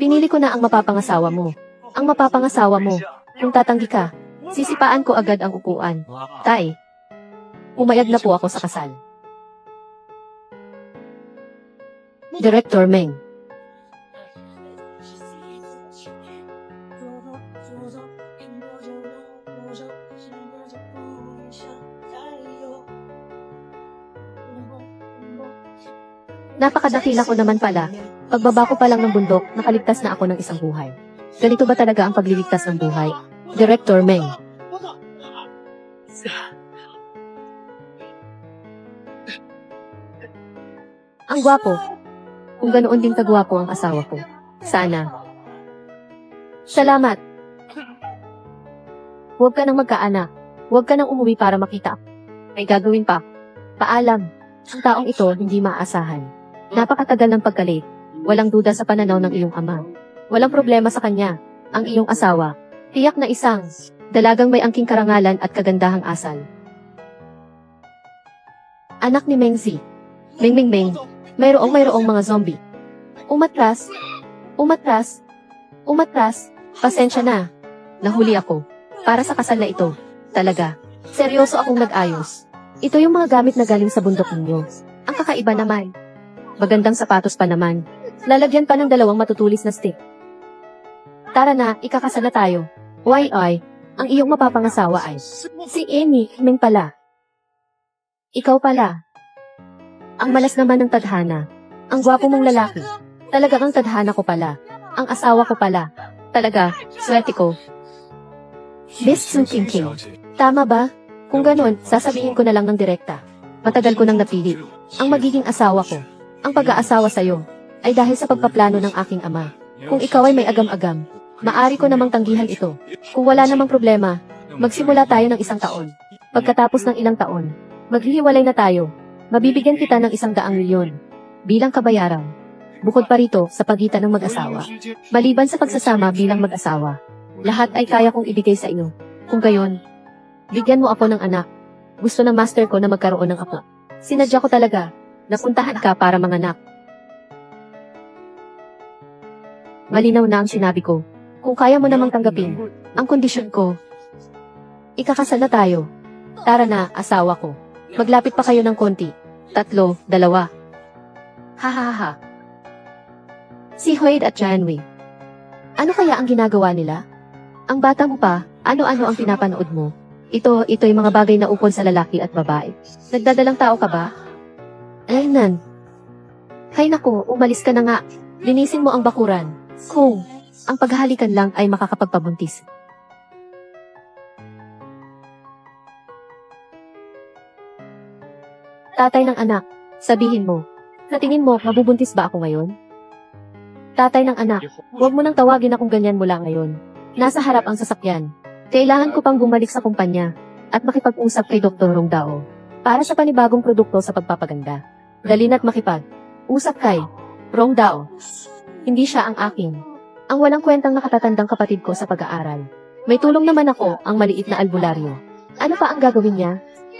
Pinili ko na ang mapapangasawa mo. Ang mapapangasawa mo. Kung tatanggi ka, sisipaan ko agad ang upuan. Tay, umayag na po ako sa kasal. Director Meng. Napakadakila ko naman pala. Pagbaba ko pa lang ng bundok, nakaligtas na ako ng isang buhay. Ganito ba talaga ang pagliligtas ng buhay? Director Meng. Ang gwapo. Kung ganoon din kagwapo ang asawa ko. Sana. Salamat. Huwag ka nang magkaanak. Huwag ka nang umuwi para makita. May gagawin pa. Paalam. Ang taong ito hindi maaasahan. Napakatagal ng pagkalit. Walang duda sa pananaw ng iyong ama. Walang problema sa kanya. Ang iyong asawa. Tiyak na isang dalagang may angking karangalan at kagandahang asal. Anak ni Mengzi. Meng. Mayroong mga zombie. Umatras. Pasensya na. Nahuli ako. Para sa kasal na ito. Talaga. Seryoso akong nag-ayos. Ito yung mga gamit na galing sa bundok ninyo. Ang kakaiba naman. Magandang sapatos pa naman. Lalagyan pa ng 2 matutulis na stick. Tara na, ikakasal na tayo. Ay, ang iyong mapapangasawa ay si Amy Meng pala. Ikaw pala. Ang malas naman ng tadhana. Ang gwapo mong lalaki. Talaga ang tadhana ko pala. Ang asawa ko pala. Talaga, swerte ko. This King. Tama ba? Kung ganon, sasabihin ko na lang ng direkta. Matagal ko nang napili. Ang magiging asawa ko. Ang pag-aasawa sa'yo ay dahil sa pagpaplano ng aking ama. Kung ikaw ay may agam-agam, maari ko namang tanggihan ito. Kung wala namang problema, magsimula tayo ng 1 taon. Pagkatapos ng ilang taon, maghihiwalay na tayo. Mabibigyan kita ng 100 milyon bilang kabayaran. Bukod pa rito sa pagitan ng mag-asawa. Maliban sa pagsasama bilang mag-asawa, lahat ay kaya kong ibigay sa iyo. Kung gayon, bigyan mo ako ng anak. Gusto ng master ko na magkaroon ng apo. Sinadya ko talaga. Napuntahan ka para manganak. Malinaw na ang sinabi ko. Kung kaya mo namang tanggapin ang kondisyon ko, ikakasal na tayo. Tara na, asawa ko. Maglapit pa kayo ng konti. 3, 2. Ha. Si Huade at Janwei. Ano kaya ang ginagawa nila? Ang bata mo pa, ano-ano ang pinapanood mo? Ito'y mga bagay na ukol sa lalaki at babae. Nagdadalang tao ka ba? Aynan. Hay naku, umalis ka na nga. Linisin mo ang bakuran. Kung ang paghahalikan lang ay makakapagpabuntis. Tatay ng anak, sabihin mo. Sa tingin mo, mabubuntis ba ako ngayon? Tatay ng anak, huwag mo nang tawagin akong ganyan mula ngayon. Nasa harap ang sasakyan. Kailangan ko pang bumalik sa kumpanya at makipag-usap kay Dr. Rong Dao para sa panibagong produkto sa pagpapaganda. Dali na't makipag-usap kay Rong Dao. Hindi siya ang akin. Ang walang kwentang nakatatandang kapatid ko sa pag-aaral. May tulong naman ako, ang maliit na albularyo. Ano pa ang gagawin niya?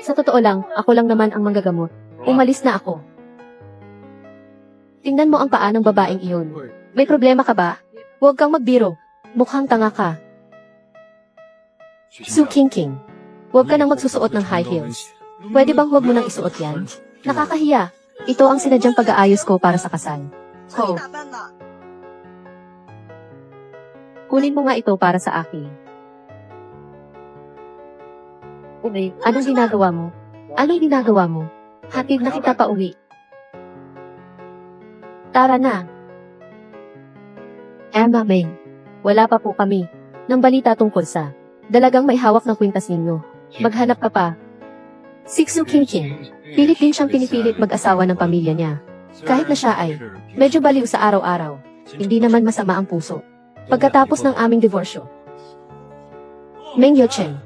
Sa totoo lang, ako lang naman ang manggagamot. Umalis na ako. Tingnan mo ang paa ng babaeng iyon. May problema ka ba? Huwag kang magbiro. Mukhang tanga ka. Su King. Huwag ka nang magsusuot ng high heels. Pwede bang huwag mo nang isuot yan? Nakakahiya. Ito ang sinadyang pag-aayos ko para sa kasal. Ho. Kunin mo nga ito para sa akin. Okay, anong ginagawa mo? Anong ginagawa mo? Hatid na kita pa uwi. Tara na. Emma Meng, wala pa po kami ng balita tungkol sa dalagang may hawak ng kwintas ninyo. Maghanap ka pa. Su King. Pilit din siyang pinipilit mag-asawa ng pamilya niya. Kahit na siya ay medyo baliw sa araw-araw, hindi naman masama ang puso. Pagkatapos ng aming diborsyo. Meng Yochen,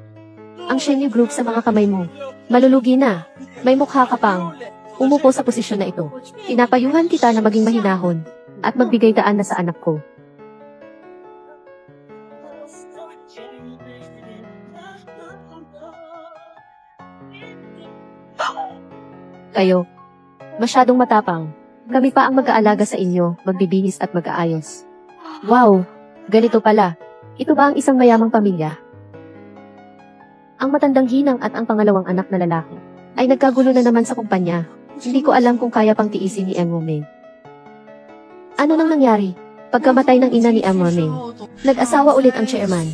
ang Shenyu Group sa mga kamay mo. Malulugi na. May mukha ka pang umupo sa posisyon na ito. Pinapayuhan kita na maging mahinahon at magbigay daan na sa anak ko. Kayo, masyadong matapang. Kami pa ang mag-aalaga sa inyo, magbibihis at mag-aayos. Wow! Ganito pala. Ito ba ang isang mayamang pamilya? Ang matandang ginang at ang pangalawang anak na lalaki ay nagkagulo na naman sa kumpanya. Hindi ko alam kung kaya pang tiisin ni Meng. Ano nang nangyari? Pagkamatay ng ina ni Meng, nag-asawa ulit ang chairman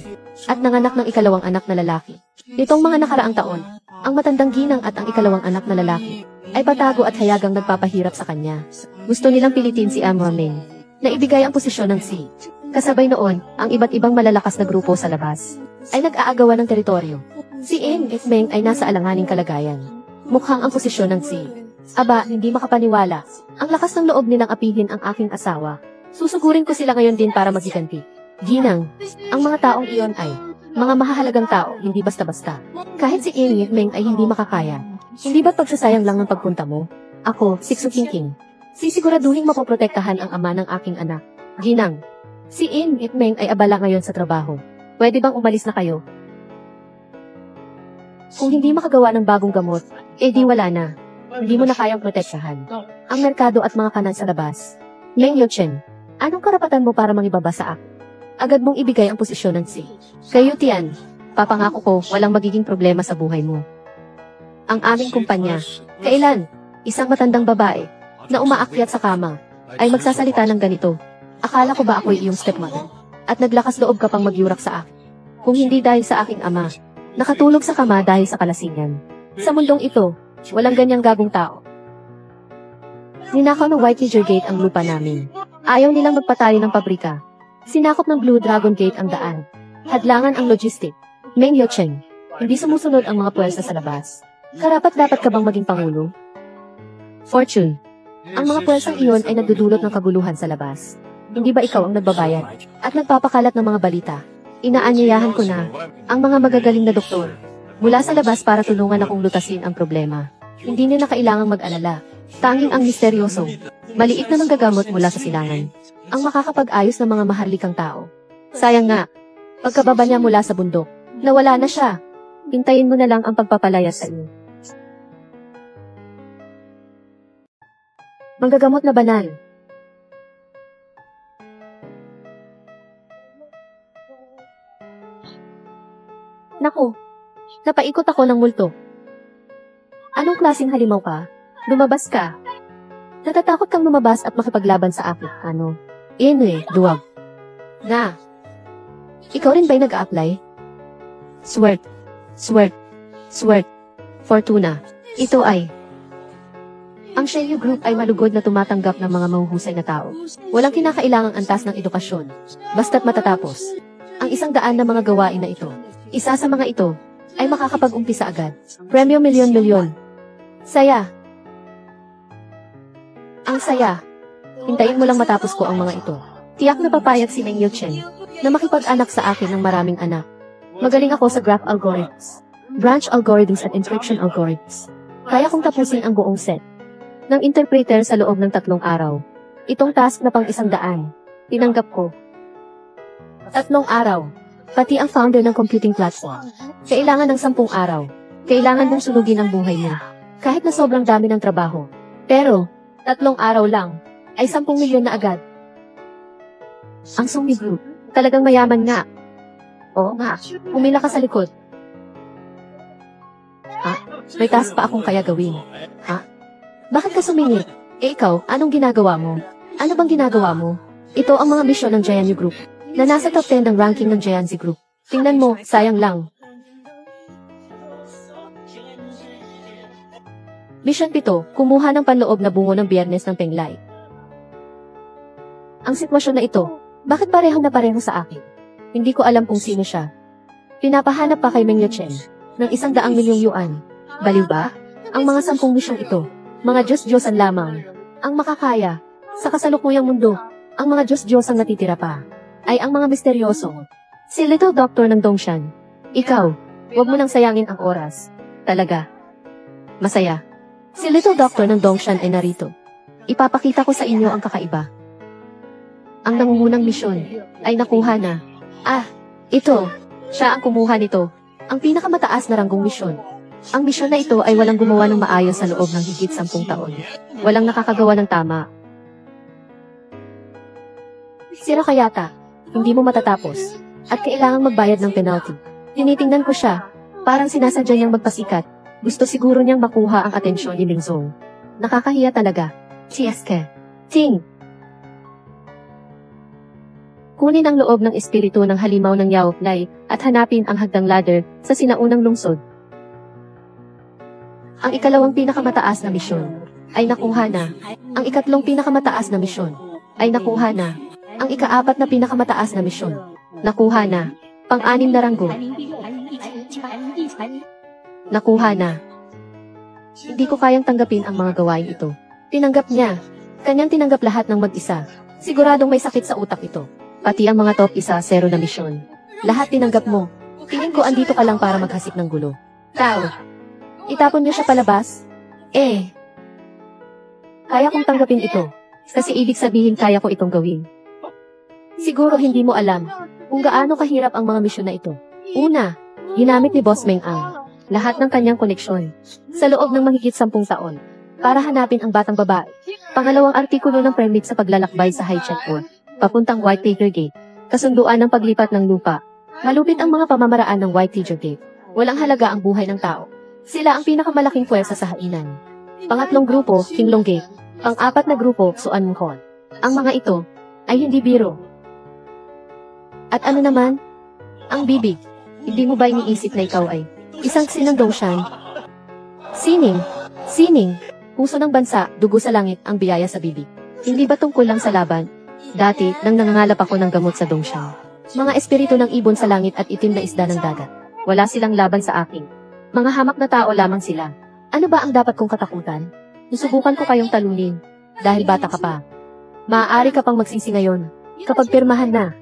at nanganak ng ikalawang anak na lalaki. Nitong mga nakaraang taon, ang matandang ginang at ang ikalawang anak na lalaki ay patago at hayagang nagpapahirap sa kanya. Gusto nilang pilitin si Meng na ibigay ang posisyon ng si. Kasabay noon, ang iba't ibang malalakas na grupo sa labas ay nag-aagawan ng teritoryo. Si Meng ay nasa alanganing kalagayan. Mukhang ang posisyon ng si. Aba, hindi makapaniwala. Ang lakas ng loob nilang apihin ang aking asawa. Susugurin ko sila ngayon din para magiganti. Ginang, ang mga taong iyon ay mga mahahalagang tao, hindi basta-basta. Kahit si Meng ay hindi makakaya. Hindi ba't pagsasayang lang ng pagpunta mo? Ako, si Xu Qingqing. Sisiguraduhin mapoprotektahan ang ama ng aking anak. Ginang, si Meng ay abala ngayon sa trabaho. Pwede bang umalis na kayo? Kung hindi makagawa ng bagong gamot, di wala na. Hindi mo na kayang protektahan ang merkado at mga kanan sa labas. Meng Youchen, anong karapatan mo para mangibaba sa akin? Agad mong ibigay ang posisyon ng si. Kayo Tian, papangako ko walang magiging problema sa buhay mo. Ang aming kumpanya, kailan, isang matandang babae na umaakyat sa kama ay magsasalita ng ganito. Akala ko ba ako'y iyong stepmother? At naglakas loob ka pang magyurak sa akin. Kung hindi dahil sa aking ama, nakatulog sa kama dahil sa kalasingan. Sa mundong ito, walang ganyang gagong tao. Ninakaw ng White Ledger Gate ang lupa namin. Ayaw nilang magpatali ng pabrika. Sinakop ng Blue Dragon Gate ang daan. Hadlangan ang logistic. Meng Youchen, hindi sumusunod ang mga puwersa sa labas. Karapat-dapat ka bang maging pangulo? Fortune, ang mga puwersang iyon ay nagdudulot ng kaguluhan sa labas. Hindi ba ikaw ang nagbabayad at nagpapakalat ng mga balita? Inaanyayahan ko na ang mga magagaling na doktor mula sa labas para tulungan akong lutasin ang problema. Hindi niya na kailangang mag-alala. Tanging ang misteryoso, maliit na manggagamot mula sa silangan ang makakapag-ayos ng mga maharlikang tao. Sayang nga, pagkababa niya mula sa bundok, nawala na siya. Hintayin mo na lang ang pagpapalaya sa iyo. Manggagamot na banal. Naku, napaikot ako ng multo. Anong klaseng halimaw ka? Lumabas ka. Natatakot kang lumabas at makipaglaban sa akin, ano? Duwag. Na. Ikaw rin ba'y nag-a-apply? Swert. Fortuna. Ito ay. Ang Shenyu Group ay malugod na tumatanggap ng mga mahuhusay na tao. Walang kinakailangang antas ng edukasyon. Basta't matatapos. Ang 100 na mga gawain na ito. Isa sa mga ito ay makakapag-umpisa agad. Premyo milyon-milyon. Saya. Ang saya. Hintayin mo lang matapos ko ang mga ito. Tiyak na papayag si Meng Youchen na makipag-anak sa akin ng maraming anak. Magaling ako sa graph algorithms, branch algorithms at encryption algorithms. Kaya kong tapusin ang buong set ng interpreter sa loob ng 3 araw. Itong task na pang 100, tinanggap ko. 3 araw. Pati ang founder ng computing platform. Kailangan ng 10 araw. Kailangan mong sunugin ang buhay mo. Kahit na sobrang dami ng trabaho. Pero, 3 araw lang, ay 10 milyon na agad. Ang Sumi Group, talagang mayaman nga. Oo nga, humila ka sa likod. Ha? May task pa akong kaya gawin. Ha? Bakit ka sumingit? Ikaw, anong ginagawa mo? Ano bang ginagawa mo? Ito ang mga misyon ng Jianyu Group, na nasa top 10 ng ranking ng Jianzi Group. Tingnan mo, sayang lang. Mission 7, kumuha ng panloob na bungo ng Biyernes ng Penglai. Ang sitwasyon na ito, bakit parehong na pareho sa akin? Hindi ko alam kung sino siya. Pinapahanap pa kay Meng Youchen ng 100 milyong yuan. Baliw ba? Ang mga 10 misyong ito, mga Diyos-Diyosan lamang, ang makakaya. Sa kasalukuyang mundo, ang mga Diyos-Diyosang natitira pa, ay ang mga misteryoso. Si Little Doctor ng Dongshan. Ikaw, huwag mo nang sayangin ang oras. Talaga. Masaya. Si Little Doctor ng Dongshan ay narito. Ipapakita ko sa inyo ang kakaiba. Ang nangungunang misyon ay nakuha na. Ito. Siya ang kumuha nito. Ang pinakamataas na ranggong misyon. Ang misyon na ito ay walang gumawa ng maayos sa loob ng higit 10 taon. Walang nakakagawa ng tama. Sira ka yata. Hindi mo matatapos. At kailangang magbayad ng penalty. Tinitingnan ko siya. Parang sinasadya niyang magpasikat. Gusto siguro niyang makuha ang atensyon ni Lingzong. Nakakahiya talaga. Chieske. Ting! Kunin ang loob ng espiritu ng halimaw ng Yao Lai at hanapin ang hagdang ladder sa sinaunang lungsod. Ang ikalawang pinakamataas na misyon ay nakuha na. Ang ikatlong pinakamataas na misyon ay nakuha na. Ang ikaapat na pinakamataas na misyon nakuha na. Pang-anim na ranggo nakuha na. Hindi ko kayang tanggapin ang mga gawain ito. Tinanggap niya. Kanyang tinanggap lahat ng mag-isa. Siguradong may sakit sa utak ito. Pati ang mga top 1-0 na misyon. Lahat tinanggap mo. Tingin ko andito ka lang para maghasik ng gulo. Tao. Itapon niyo siya palabas? Kaya kong tanggapin ito. Kasi ibig sabihin kaya ko itong gawin. Siguro hindi mo alam kung gaano kahirap ang mga misyon na ito. Una, ginamit ni Boss Meng ang lahat ng kanyang koneksyon sa loob ng mahigit 10 taon para hanapin ang batang babae. Pangalawang artikulo ng permit sa paglalakbay sa high checkpoint, papuntang White Tiger Gate, kasunduan ng paglipat ng lupa. Malupit ang mga pamamaraan ng White Tiger Gate. Walang halaga ang buhay ng tao. Sila ang pinakamalaking puwersa sa hainan. Pangatlong grupo, Kinglong Gate. Pang-apat na grupo, Suan Mukon. Ang mga ito ay hindi biro. At ano naman? Ang bibig. Hindi mo ba iniisip na ikaw ay isang sinang Dongshan? Sining. Puso ng bansa, dugo sa langit, ang biyaya sa bibig. Hindi ba tungkol lang sa laban? Dati, nang nangangalap ako ng gamot sa Dongshan. Mga espiritu ng ibon sa langit at itim na isda ng dagat. Wala silang laban sa akin. Mga hamak na tao lamang sila. Ano ba ang dapat kong katakutan? Susubukan ko kayong talunin. Dahil bata ka pa. Maaari ka pang magsisi ngayon. Kapag pirmahan na,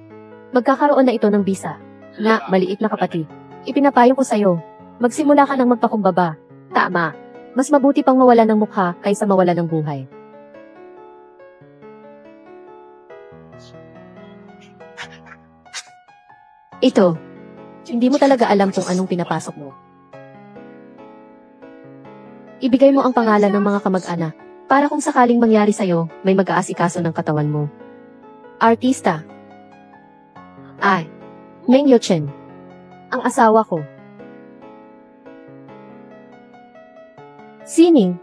magkakaroon na ito ng bisa. Nga, maliit na kapatid. Ipinapayo ko sa'yo. Magsimula ka ng magpakumbaba. Tama. Mas mabuti pang mawala ng mukha kaysa mawala ng buhay. Ito. Hindi mo talaga alam kung anong pinapasok mo. Ibigay mo ang pangalan ng mga kamag-anak para kung sakaling mangyari sa'yo, may mag-aasikaso ng katawan mo. Artista. Meng Yochen. Ang asawa ko. Sining.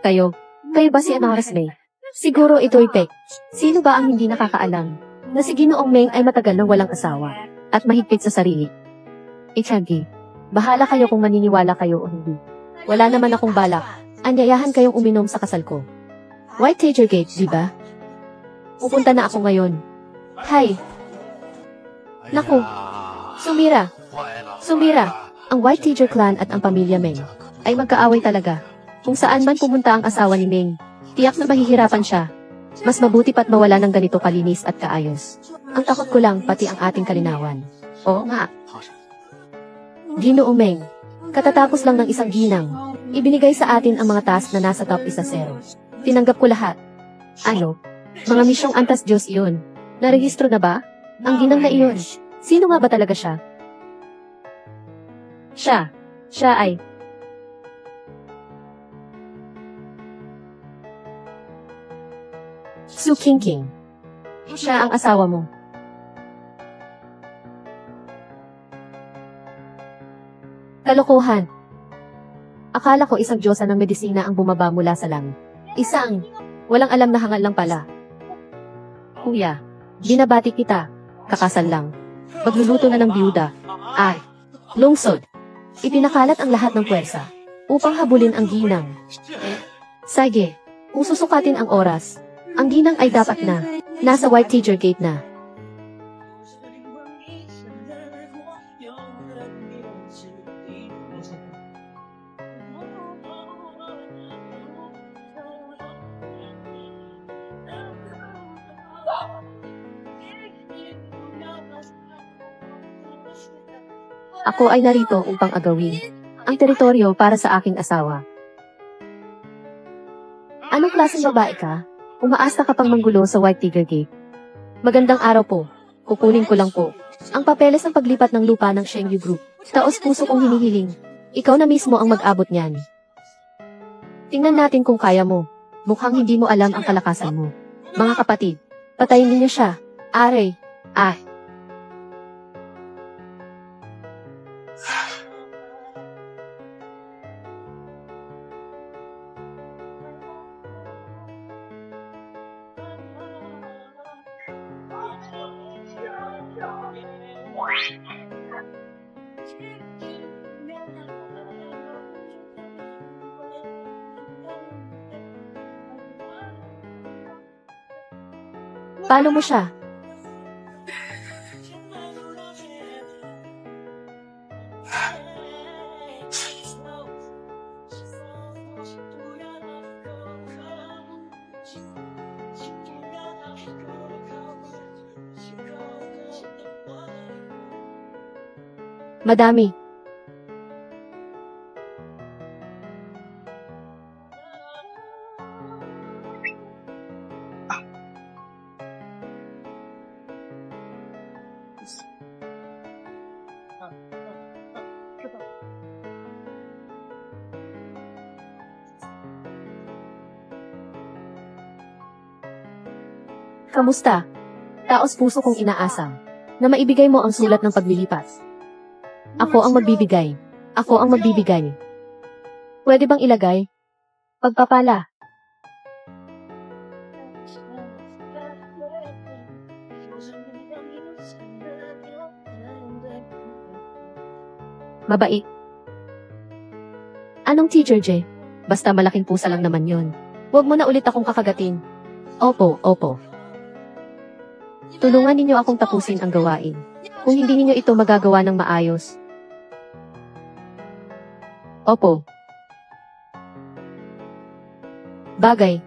Kayo ba si Anaras May? Siguro ito'y pek. Sino ba ang hindi nakakaalam na si Ginoong Meng ay matagal nang walang asawa at mahigpit sa sarili? Ichagi, bahala kayo kung maniniwala kayo o hindi. Wala naman akong balak. Anyayahan kayong uminom sa kasal ko. White Tiger Gate, di ba? Pupunta na ako ngayon. Hay! Naku! Sumira! Ang White Tiger Clan at ang pamilya Meng ay magkaaway talaga. Kung saan man pumunta ang asawa ni Meng, tiyak na mahihirapan siya. Mas mabuti pa't mawala ng ganito kalinis at kaayos. Ang takot ko lang pati ang ating kalinawan. Oo nga. Ginoong Meng, katatapos lang ng isang ginang, ibinigay sa atin ang mga task na nasa top 1-0. Tinanggap ko lahat. Ano? Mga misyong antas Diyos iyon. Narehistro na ba? Ang ginang na iyon. Sino nga ba talaga siya? Siya ay Su Qingqing. Siya ang asawa mo. Kalokohan. Akala ko isang diyosa ng medisina ang bumaba mula sa langit. Isang walang alam na hangal lang pala. Kuya, binabati kita. Kakasal lang. Magluluto na ng biyuda. Lungsod. Ipinakalat ang lahat ng puwersa upang habulin ang ginang. Sige, kung susukatin ang oras, ang ginang ay dapat na nasa White Tiger Gate na. Ako ay narito upang agawin ang teritoryo para sa aking asawa. Anong klaseng babae ka? Umaasta ka pang manggulo sa White Tiger Gate. Magandang araw po. Kukunin ko lang po ang papeles ng paglipat ng lupa ng Shengyu Group. Taos puso kong hinihiling. Ikaw na mismo ang mag-abot niyan. Tingnan natin kung kaya mo. Mukhang hindi mo alam ang kalakasan mo. Mga kapatid, patayin ninyo siya. Aray. Ah. Paano mo siya? Madami. Kamusta? Taos puso kong inaasam na maibigay mo ang sulat ng paglilipat. Ako ang magbibigay. Ako ang magbibigay. Pwede bang ilagay? Pagpapala. Mabait. Anong Teacher J? Basta malaking pusa lang naman yon. Huwag mo na ulit akong kakagatin. Opo, opo. Tulungan ninyo akong tapusin ang gawain. Kung hindi ninyo ito magagawa ng maayos. Opo. Bagay.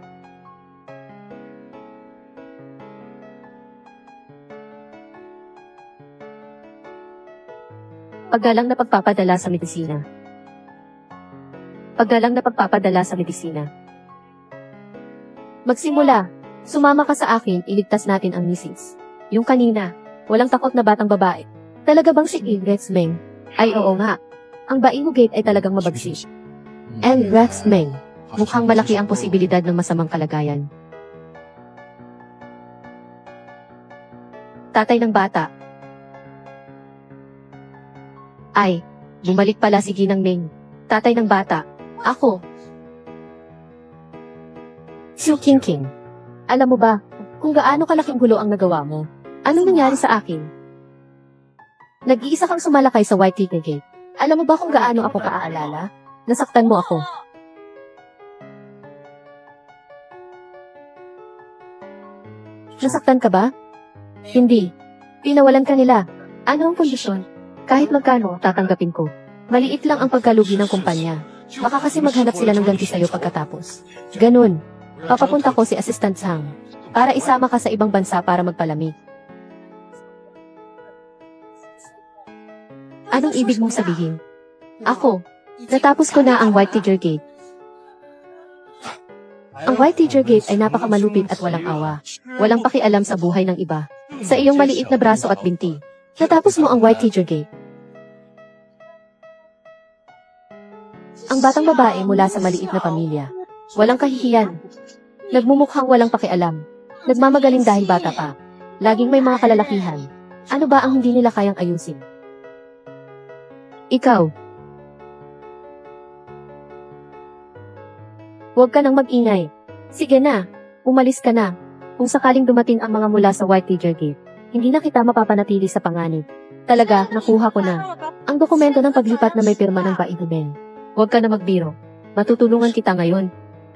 Paggalang na pagpapadala sa medisina. Paggalang na pagpapadala sa medisina. Magsimula. Sumama ka sa akin, iligtas natin ang misis. Yung kanina, walang takot na batang babae. Talaga bang si Rex Meng? Ay oo nga. Ang Baihu Gate ay talagang mabagsik. And Rex Meng, mukhang malaki ang posibilidad ng masamang kalagayan. Tatay ng bata. Ay, bumalik pala si Ginang Meng. Tatay ng bata. Ako. Xiu Qingqing. Alam mo ba, kung gaano kalaking gulo ang nagawa mo? Anong nangyari sa akin? Nag-iisa kang sumalakay sa White Gate. Alam mo ba kung gaano ako kaaalala? Nasaktan mo ako. Nasaktan ka ba? Hindi. Pinawalan ka nila. Ano ang kondisyon? Kahit magkano, tatanggapin ko. Maliit lang ang pagkalugi ng kumpanya. Baka kasi maghanap sila ng ganti sa'yo pagkatapos. Ganun. Papapunta ko si Assistant Sang para isama ka sa ibang bansa para magpalamig. Anong ibig mong sabihin? Ako, natapos ko na ang White Teacher Gate. Ang White Teacher Gate ay napakamalupit at walang awa. Walang pakialam sa buhay ng iba. Sa iyong maliit na braso at binti. Natapos mo ang White Teacher Gate. Ang batang babae mula sa maliit na pamilya. Walang kahihiyan. Nagmumukhang walang pakialam. Nagmamagaling dahil bata pa. Laging may mga kalalakihan. Ano ba ang hindi nila kayang ayusin? Ikaw. Huwag ka nang mag-ingay. Sige na, umalis ka na. Kung sakaling dumating ang mga mula sa White Teacher Gate, hindi na kita mapapanatili sa panganib. Talaga, nakuha ko na. Ang dokumento ng paglipat na may pirma ng Baihu Gate. Huwag ka na magbiro. Matutulungan kita ngayon.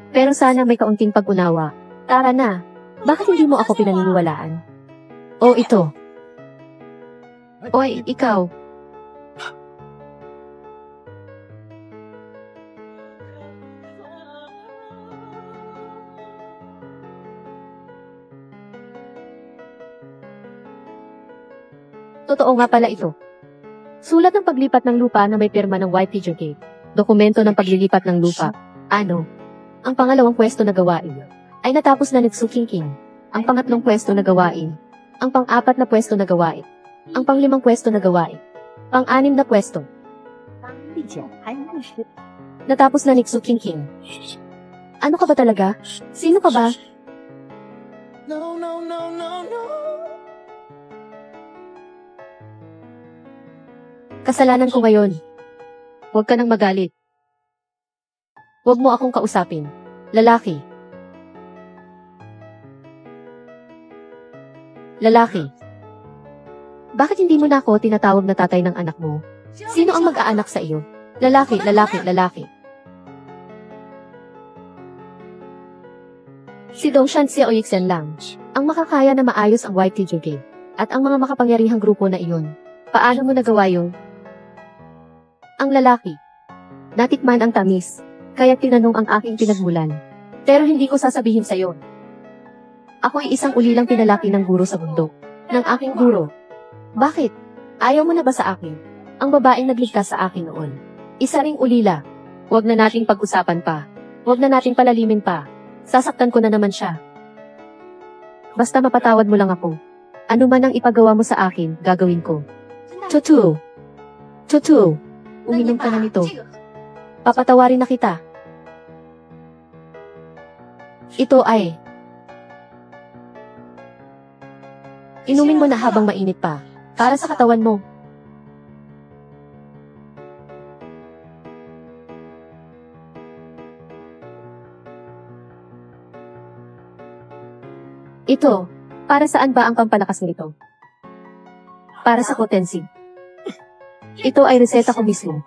Pero sana may kaunting pag-unawa. Tara na. Bakit hindi mo ako pinaniniwalaan? O ito. Oy, ikaw. Totoo nga pala ito. Sulat ng paglipat ng lupa na may pirma ng White Teacher Gate. Dokumento ng paglilipat ng lupa. Ano? Ang pangalawang pwesto na gawain ay natapos na ni Xiu Qingqing. Ang pangatlong pwesto na gawain. Ang pang-apat na pwesto na gawain. Ang pang-limang pwesto na gawain. Pang-anim na pwesto. Natapos na ni Xiu Qingqing. Ano ka ba talaga? Sino ka ba? No, no, no, no, no. Kasalanan ko ngayon. Huwag ka nang magalit. Huwag mo akong kausapin. Lalaki. Lalaki. Bakit hindi mo na ako tinatawag na tatay ng anak mo? Sino ang mag-aanak sa iyo? Lalaki, lalaki, lalaki. Si Dongshan Xiaoyixen lang ang makakaya na maayos ang YTJK at ang mga makapangyarihang grupo na iyon. Paano mo nagawa yun? Ang lalaki. Natikman ang tamis, kaya tinanong ang aking pinagmulan. Pero hindi ko sasabihin sa iyo. Ako ay isang ulilang pinalaki ng guro sa bundok. Ng aking guro. Bakit? Ayaw mo na ba sa akin? Ang babaeng nagligtas sa akin noon. Isa ring ulila. Huwag na nating pag-usapan pa. Huwag na nating palalimin pa. Sasaktan ko na naman siya. Basta mapatawad mo lang ako. Ano man ang ipagawa mo sa akin, gagawin ko. Totoo. Totoo. Uminom ka na nito. Papatawarin na kita. Ito ay... Inumin mo na habang mainit pa. Para sa katawan mo. Ito, para saan ba ang pampalakas nito? Para sa potency. Ito ay reseta ko mismo.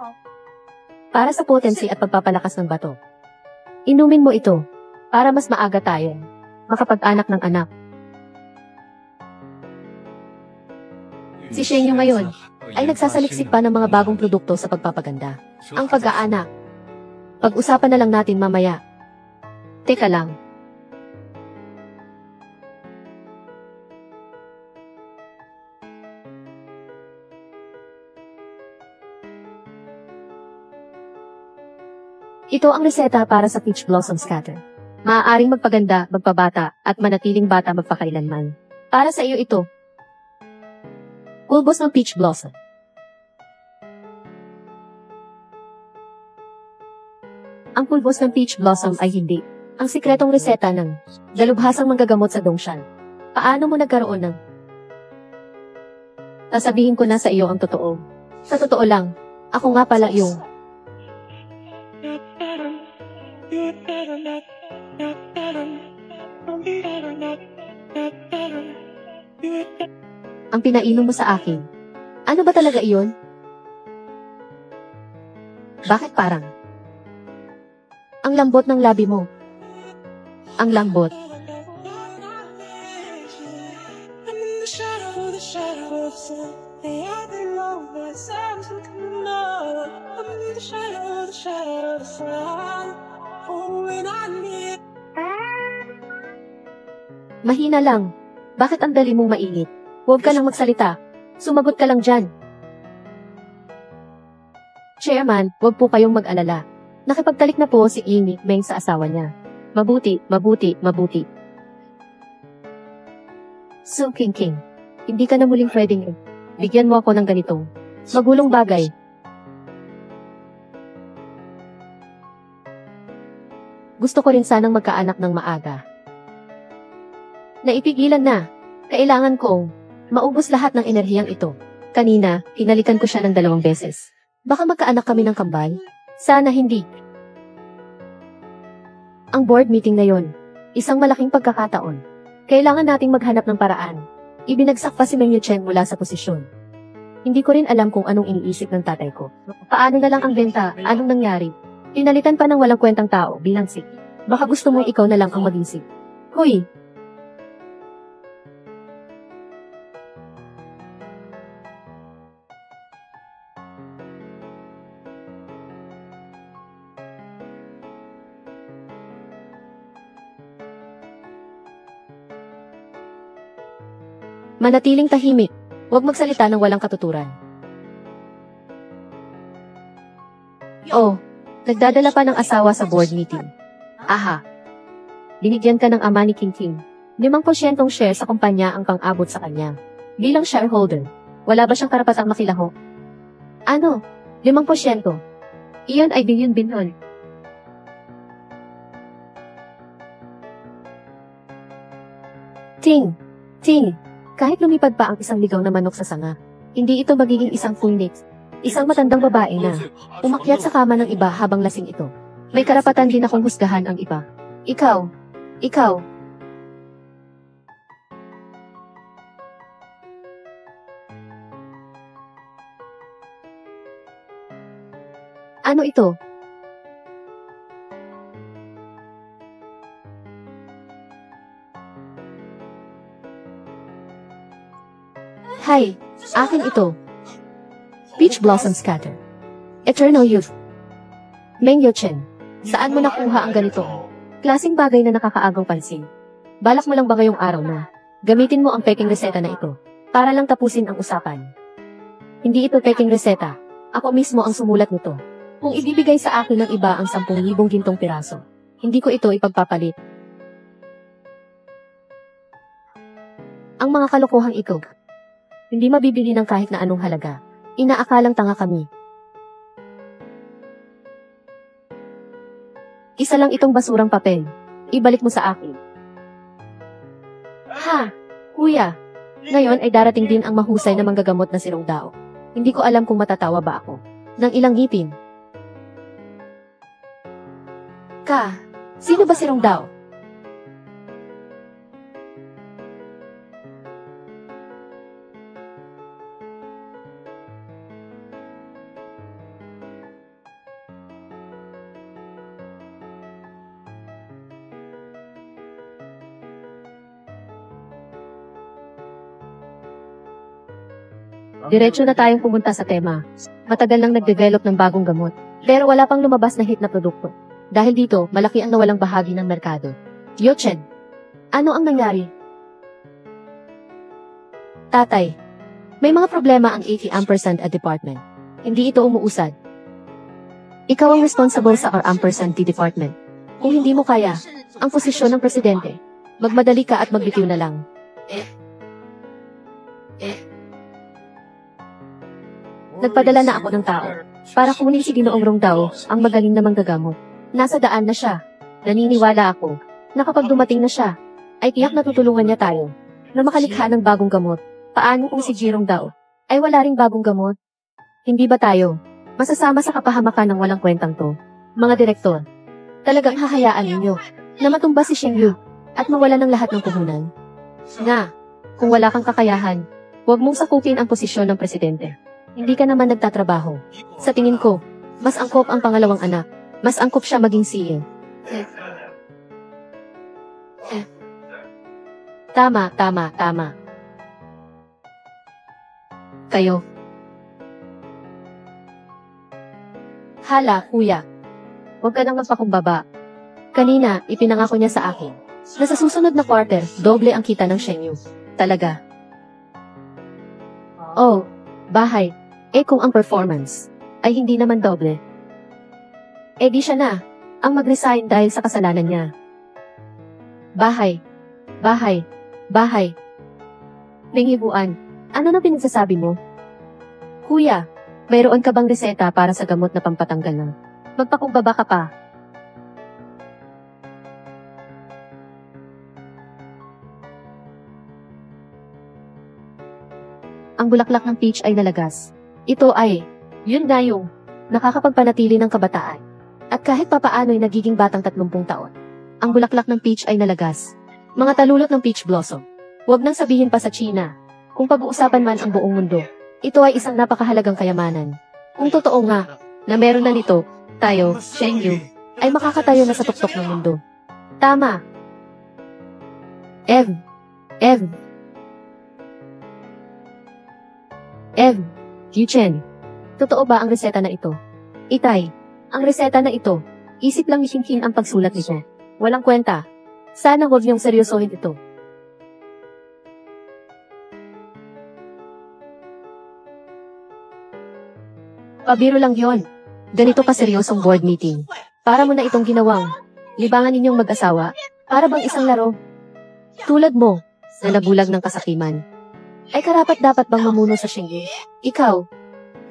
Para sa potency at pagpapalakas ng bato. Inumin mo ito, para mas maaga tayo makapag-anak ng anak. Si Shengyu ngayon ay nagsasaliksik pa ng mga bagong produkto sa pagpapaganda. Ang pag-aanak. Pag-usapan na lang natin mamaya. Teka lang. Ito ang reseta para sa peach blossom scatter. Maaaring magpaganda, magpabata, at manatiling bata magpakailanman. Para sa iyo ito. Pulbos ng peach blossom. Ang pulbos ng peach blossom ay hindi ang sikretong reseta ng dalubhasang manggagamot sa Dongshan. Paano mo nagkaroon ng... Sasabihin ko na sa iyo ang totoo. Sa totoo lang, ako nga pala yung... Ang pinainom mo sa akin. Ano ba talaga iyon? Bakit parang? Ang lambot ng labi mo. Ang lambot. Mahina lang. Bakit ang dali mong mainit? Huwag ka nang magsalita. Sumagot ka lang dyan. Chairman, huwag po kayong mag-alala. Nakipagtalik na po si Amy Meng sa asawa niya. Mabuti, mabuti, mabuti. Su King King, hindi ka na muling pwedeng bigyan mo ako ng ganitong magulong bagay. Gusto ko rin sanang magkaanak ng maaga. Naipigilan na. Kailangan kong maubos lahat ng enerhiyang ito. Kanina, hinalikan ko siya ng 2 beses. Baka magkaanak kami ng kambal? Sana hindi. Ang board meeting na yon, isang malaking pagkakataon. Kailangan nating maghanap ng paraan. Ibinagsak pa si Meng Yuchen mula sa posisyon. Hindi ko rin alam kung anong iniisip ng tatay ko. Paano na lang ang benta? Anong nangyari? Pinalitan pa ng walang kwentang tao bilang sik. Baka gusto mong ikaw na lang ang maging sik. Hoy! Manatiling tahimik. Huwag magsalita ng walang katuturan. Oh, nagdadala pa ng asawa sa board meeting. Aha. Binigyan ka ng ama ni King King. 5% share sa kumpanya ang pang-abot sa kanya. Bilang shareholder, wala ba siyang karapatang makilaho? Ano? 5%? Iyon ay bilyon-bilyon. Ting! Ting! Kahit lumipad pa ang isang ligaw na manok sa sanga, hindi ito magiging isang phoenix. Isang matandang babae na umakyat sa kama ng iba habang lasing ito. May karapatan din akong husgahan ang iba. Ikaw! Ikaw! Ano ito? Hay! Akin ito. Peach Blossom Scatter. Eternal Youth. Meng Chen. Saan mo nakuha ang ganito? Klaseng bagay na nakakaagaw pansin. Balak mo lang ba ngayong araw na gamitin mo ang peking reseta na ito para lang tapusin ang usapan? Hindi ito peking reseta. Ako mismo ang sumulat nito. Kung ibibigay sa akin ng iba ang 10,000 gintong piraso, hindi ko ito ipagpapalit. Ang mga kalokohang ito, hindi mabibili ng kahit na anong halaga. Inaakalang tanga kami. Isa lang itong basurang papel. Ibalik mo sa akin. Ha? Kuya, ngayon ay darating din ang mahusay na manggagamot na si Rong Dao. Hindi ko alam kung matatawa ba ako ng ilang ngipin. Sino ba si Rong Dao? Diretso na tayong pumunta sa tema. Matagal nang nag-develop ng bagong gamot, pero wala pang lumabas na hit na produkto. Dahil dito, malaki ang nawalang bahagi ng merkado. Chen, ano ang nangyari? Tatay, may mga problema ang 80% at department. Hindi ito umuusad. Ikaw ang responsible sa R&D department. Kung hindi mo kaya, ang posisyon ng presidente, magmadali ka at magbitiw na lang. Nagpadala na ako ng tao para kunin si Ginoong Rong Dao, ang magaling na manggagamot. Nasa daan na siya. Naniniwala ako na kapag dumating na siya, ay tiyak na tutulungan niya tayo na makalikha ng bagong gamot. Paano kung si Jirong Dao ay wala ring bagong gamot? Hindi ba tayo masasama sa kapahamakan ng walang kwentang to? Mga direktor, talagang hahayaan ninyo na matumba si Sheng Yu at mawala ng lahat ng puhunan? Nga, kung wala kang kakayahan, huwag mong sakupin ang posisyon ng presidente. Hindi ka naman nagtatrabaho. Sa tingin ko, mas angkop ang pangalawang anak. Mas angkop siya maging CEO. Tama. Kayo. Hala, kuya. Huwag ka nang magpakumbaba. Kanina, ipinangako niya sa akin na sa susunod na quarter, doble ang kita ng Sheng Yu. Talaga. Oh, bahay. Kung ang performance ay hindi naman doble, di siya na ang mag-resign dahil sa kasalanan niya. Bahay. Linghibuan, ano na pinagsasabi mo? Kuya, mayroon ka bang reseta para sa gamot na pampatanggal na? Magpakumbaba ka pa. Ang bulaklak ng peach ay nalagas. Ito ay, yun na yung nakakapagpanatili ng kabataan. At kahit papaano'y nagiging batang 30 taon. Ang bulaklak ng peach ay nalagas. Mga talulot ng peach blossom. Huwag nang sabihin pa sa China. Kung pag-uusapan man ang buong mundo, ito ay isang napakahalagang kayamanan. Kung totoo nga, na meron na nito, tayo, Sheng Yu, ay makakatayo na sa tuktok ng mundo. Tama. Chen, totoo ba ang reseta na ito? Itay. Ang reseta na ito, isip lang ni Qingqing ang pagsulat nito. Walang kwenta. Sana huwag niyong seryosohin ito. Pabiro lang yon. Ganito ka seryosong board meeting. Para mo na itong ginawang libangan ninyong mag-asawa, para bang isang laro. Tulad mo, na nabulag ng kasakiman. Ay karapat-dapat bang mamuno sa Sheng Yu? Ikaw,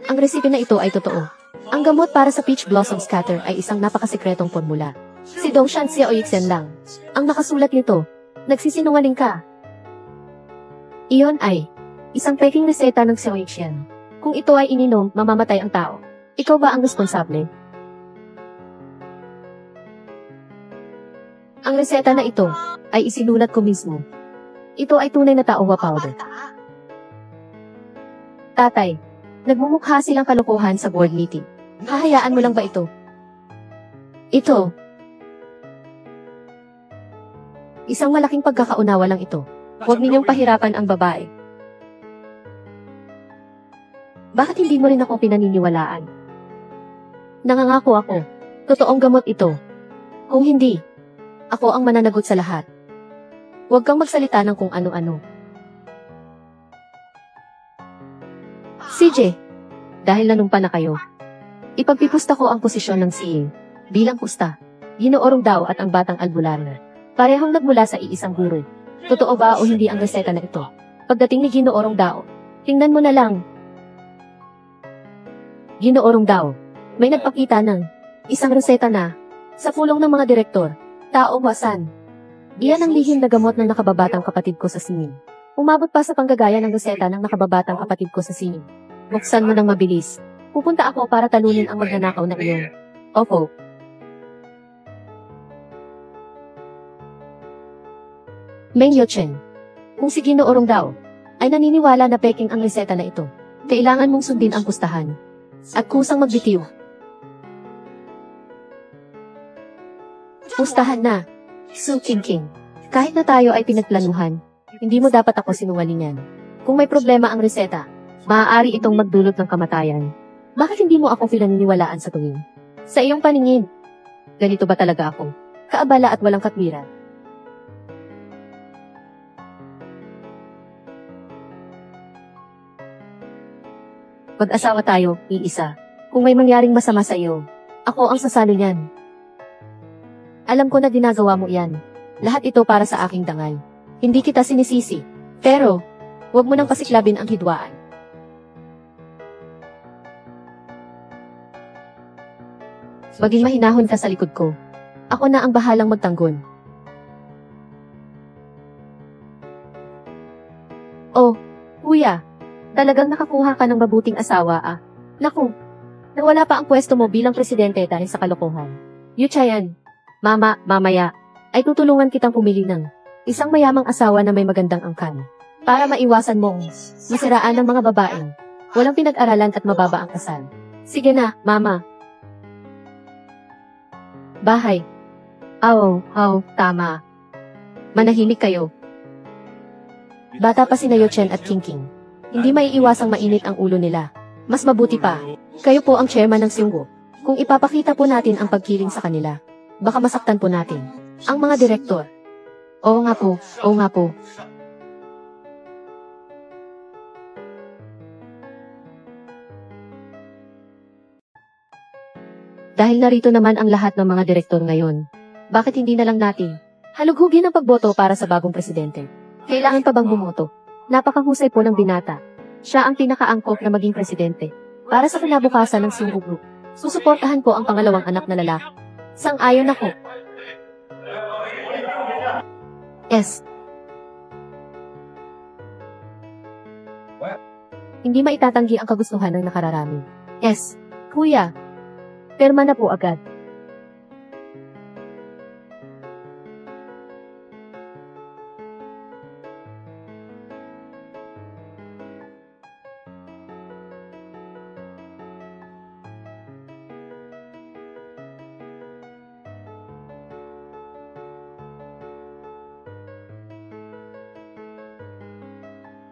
ang resipe na ito ay totoo. Ang gamot para sa Peach Blossom Scatter ay isang napakasikretong formula. Si Dongshan Xiaoyixen lang ang nakasulat nito. Nagsisinungaling ka. Iyon ay isang peking reseta ng Xiaoxian. Kung ito ay ininom, mamamatay ang tao. Ikaw ba ang responsable? Ang reseta na ito ay isinulat ko mismo. Ito ay tunay na taowa powder. Tatay, nagmumukha silang kalokohan sa board meeting. Hahayaan mo lang ba ito? Ito. Isang malaking pagkakaunawa lang ito. Huwag ninyong pahirapan ang babae. Bakit hindi mo rin ako pinaniniwalaan? Nangangako ako. Totoong gamot ito. Kung hindi, ako ang mananagot sa lahat. Huwag kang magsalita ng kung ano-ano. CJ, dahil nanumpa na kayo, ipagpipusta ko ang posisyon ng CA bilang pusta. Ginoorong Dao at ang Batang Albularyo. Parehong nagmula sa iisang guro. Totoo ba o hindi ang reseta na ito? Pagdating ni Ginoorong Dao, tingnan mo na lang. Ginoorong Dao, may nagpakita ng isang reseta na sa pulong ng mga direktor. Tao wasan. Iyan ang lihim na gamot ng nakababatang kapatid ko sa singin. Umabot pa sa panggagaya ng reseta ng nakababatang kapatid ko sa singin. Buksan mo ng mabilis. Pupunta ako para talunin ang magnanakaw na iyon. Opo. Meng Yochen, kung si Ginoorong Dao ay naniniwala na peking ang reseta na ito, kailangan mong sundin ang pustahan at kusang magbitiw. Pustahan na, Su King. Kahit na tayo ay pinagplanuhan, hindi mo dapat ako sinungalingan. Kung may problema ang reseta, maaari itong magdulot ng kamatayan. Bakit hindi mo ako pinaniniwalaan sa tuwing? Sa iyong paningin, ganito ba talaga ako? Kaabala at walang katwiran. Pag-asawa tayo, iisa. Kung may mangyaring masama sa iyo, ako ang sasalo niyan. Alam ko na ginagawa mo yan. Lahat ito para sa aking dangal. Hindi kita sinisisi. Pero, huwag mo nang pasiklabin ang hidwaan. Maging mahinahon ka sa likod ko. Ako na ang bahalang magtanggol. Oh, kuya. Talagang nakakuha ka ng mabuting asawa ah. Naku, nawala pa ang pwesto mo bilang presidente dahil sa kalokohan. Yuchayan, mamaya, ay tutulungan kitang pumili ng isang mayamang asawa na may magandang angkan. Para maiwasan mong masiraan ng mga babaeng walang pinag-aralan at mababa ang kasal. Sige na, mama. Bahay. Tama. Manahimik kayo. Bata pa sina Yochen at King. Hindi maiiwasang mainit ang ulo nila. Mas mabuti pa, kayo po ang chairman ng Singgo. Kung ipapakita po natin ang pagkiling sa kanila, baka masaktan po natin ang mga direktor. Oo nga po. Dahil narito naman ang lahat ng mga direktor ngayon, bakit hindi na lang natin halughugin ang pagboto para sa bagong presidente? Kailangan pa bang bumoto? Napakahusay po ng binata. Siya ang pinakaangkop na maging presidente. Para sa kinabukasan ng Singgo Group, susuportahan ko ang pangalawang anak na lalaki. Sang-ayon ako. Yes. Hindi maitatanggi ang kagustuhan ng nakararami. Yes, kuya. Perma na po agad.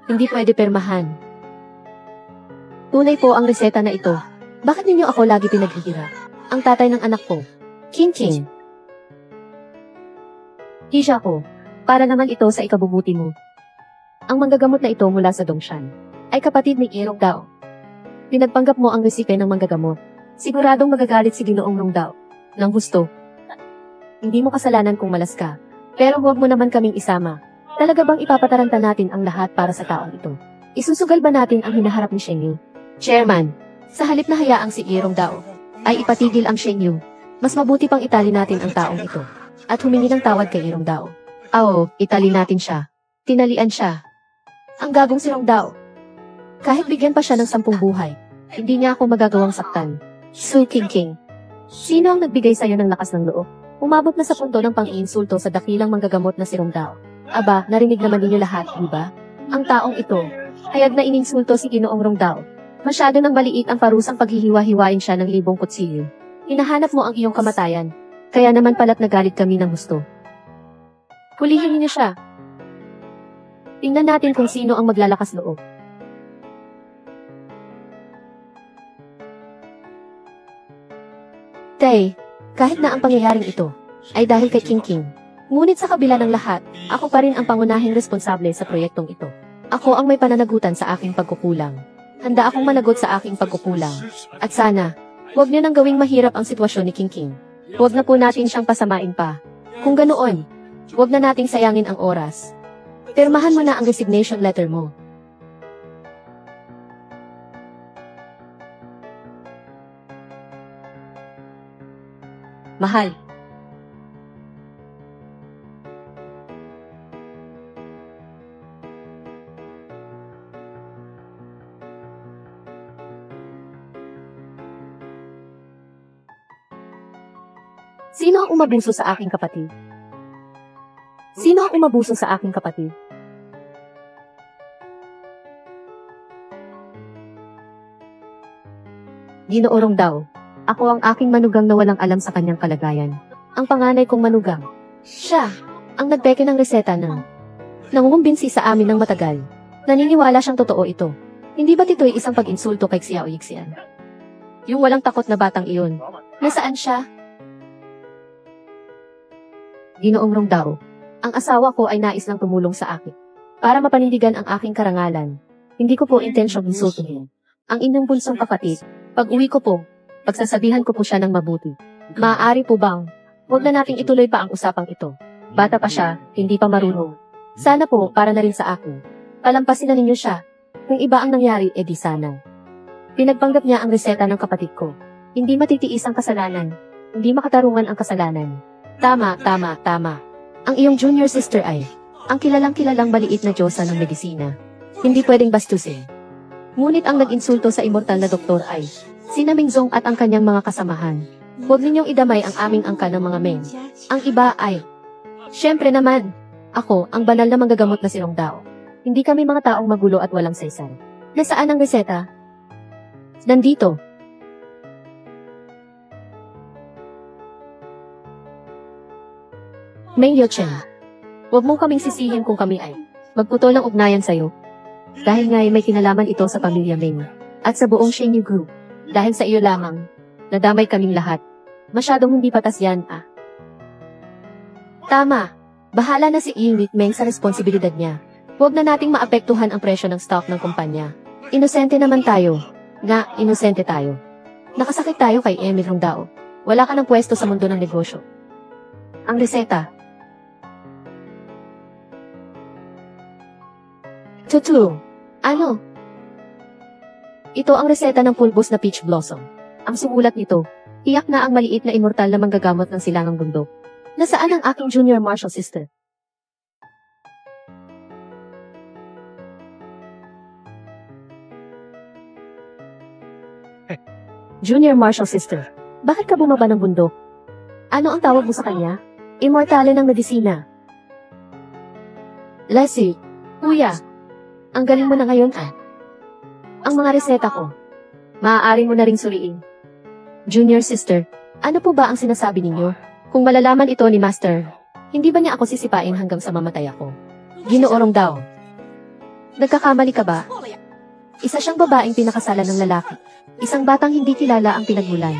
Hindi pwede permahan. Tunay po ang reseta na ito. Bakit ninyo ako lagi pinaghihirap? Ang tatay ng anak ko, King. Hisha ko, para naman ito sa ikabubuti mo. Ang manggagamot na ito mula sa Dongshan ay kapatid ni Irong Dao. Pinagpanggap mo ang resipe ng manggagamot. Siguradong magagalit si Ginoong Rong Dao. Nang gusto. Hindi mo kasalanan kung malas ka. Pero huwag mo naman kaming isama. Talaga bang ipapataranta natin ang lahat para sa taong ito? Isusugal ba natin ang hinaharap ni Sheng Yu? Chairman, sa halip na hayaang si Irong Dao ay ipatigil ang Sheng Yu, mas mabuti pang itali natin ang taong ito at humingi ng tawad kay Irong Dao. Itali natin siya. Tinalian siya. Ang gagong si Rongdao. Kahit bigyan pa siya ng 10 buhay, hindi niya ako magagawang saktan. Su King. Sino ang nagbigay sa'yo ng lakas ng loob? Umabot na sa punto ng pang-iinsulto sa dakilang manggagamot na si Rongdao. Aba, narinig naman ninyo lahat, di ba? Ang taong ito, hayag na ininsulto si Ginoong Rongdao. Masyado nang maliit ang parusang paghihiwa-hiwain siya ng 1000 kutsilyo. Hinahanap mo ang iyong kamatayan. Kaya naman pala't nagalit kami ng gusto. Hulihin niyo siya. Tingnan natin kung sino ang maglalakas loob. Tay, kahit na ang pangyayaring ito ay dahil kay King, ngunit sa kabila ng lahat, ako pa rin ang pangunahing responsable sa proyektong ito. Ako ang may pananagutan sa aking pagkukulang. Handa akong managot sa aking pagkukulang. At sana, huwag niyo nang gawing mahirap ang sitwasyon ni King. Huwag na po natin siyang pasamain pa. Kung ganoon, huwag na nating sayangin ang oras. Pirmahan mo na ang resignation letter mo. Mahal. Sino ang umabuso sa aking kapatid? Sino ang umabuso sa aking kapatid? Ginoong Rongdao. Ako ang aking manugang na walang alam sa kanyang kalagayan. Ang panganay kong manugang. Siya, ang nagpeke ng reseta ng nangungumbinsi sa amin ng matagal. Naniniwala siyang totoo ito. Hindi ba't ito'y isang pag-insulto kay Xiao Yixian? Yung walang takot na batang iyon. Nasaan siya? Ginoong Rongdao, ang asawa ko ay nais lang tumulong sa akin. Para mapanindigan ang aking karangalan. Hindi ko po intensyong insultuhin. Ang inyong bunsong kapatid, pag-uwi ko po, pagsasabihan ko po siya ng mabuti. Maaari po bang, huwag na nating ituloy pa ang usapang ito. Bata pa siya, hindi pa marunong. Sana po, para na rin sa akin. Palampasin na ninyo siya. Kung iba ang nangyari, edi sana. Pinagpanggap niya ang reseta ng kapatid ko. Hindi matitiis ang kasalanan. Hindi makatarungan ang kasalanan. Tama. Ang iyong junior sister ay, ang kilalang maliit na diyosa ng medisina. Hindi pwedeng bastusin. Ngunit ang nag-insulto sa immortal na doktor ay, sina Mingzong at ang kanyang mga kasamahan. Huwag ninyong idamay ang aming angka ng mga Meng. Ang iba ay, syempre naman, ako, ang banal na manggagamot na si Rongdao. Hindi kami mga taong magulo at walang saysay. Nasaan ang reseta? Nandito. Meng Youchen, huwag mo kaming sisihin kung kami ay magputol ng ugnayan sa'yo. Dahil nga'y may kinalaman ito sa pamilya Meng at sa buong Shenyu Group. Dahil sa iyo lamang, nadamay kaming lahat. Masyadong hindi patas yan, ah. Tama. Bahala na si Ingrid Meng sa responsibilidad niya. Huwag na nating maapektuhan ang presyo ng stock ng kumpanya. Inosente naman tayo. Nga, inosente tayo. Nakasakit tayo kay Emil Rongdao. Wala ka ng pwesto sa mundo ng negosyo. Ang reseta. Tutu. Ano? Ito ang reseta ng pulbos na peach blossom. Ang sumulat nito, tiyak na ang maliit na immortal na manggagamot ng silangang bundok. Nasaan ang aking junior martial sister? Junior martial sister, bakit ka bumaba ng bundok? Ano ang tawag mo sa kanya? Immortale ng medisina. Lassie, kuya, ang galing mo na ngayon ah. Ang mga reseta ko, maaari mo na ring suriin. Junior sister, ano po ba ang sinasabi ninyo? Kung malalaman ito ni Master, hindi ba niya ako sisipain hanggang sa mamatay ako? Ginoong Rongdao. Nagkakamali ka ba? Isa siyang babaeng pinakasalan ng lalaki. Isang batang hindi kilala ang pinagmulan.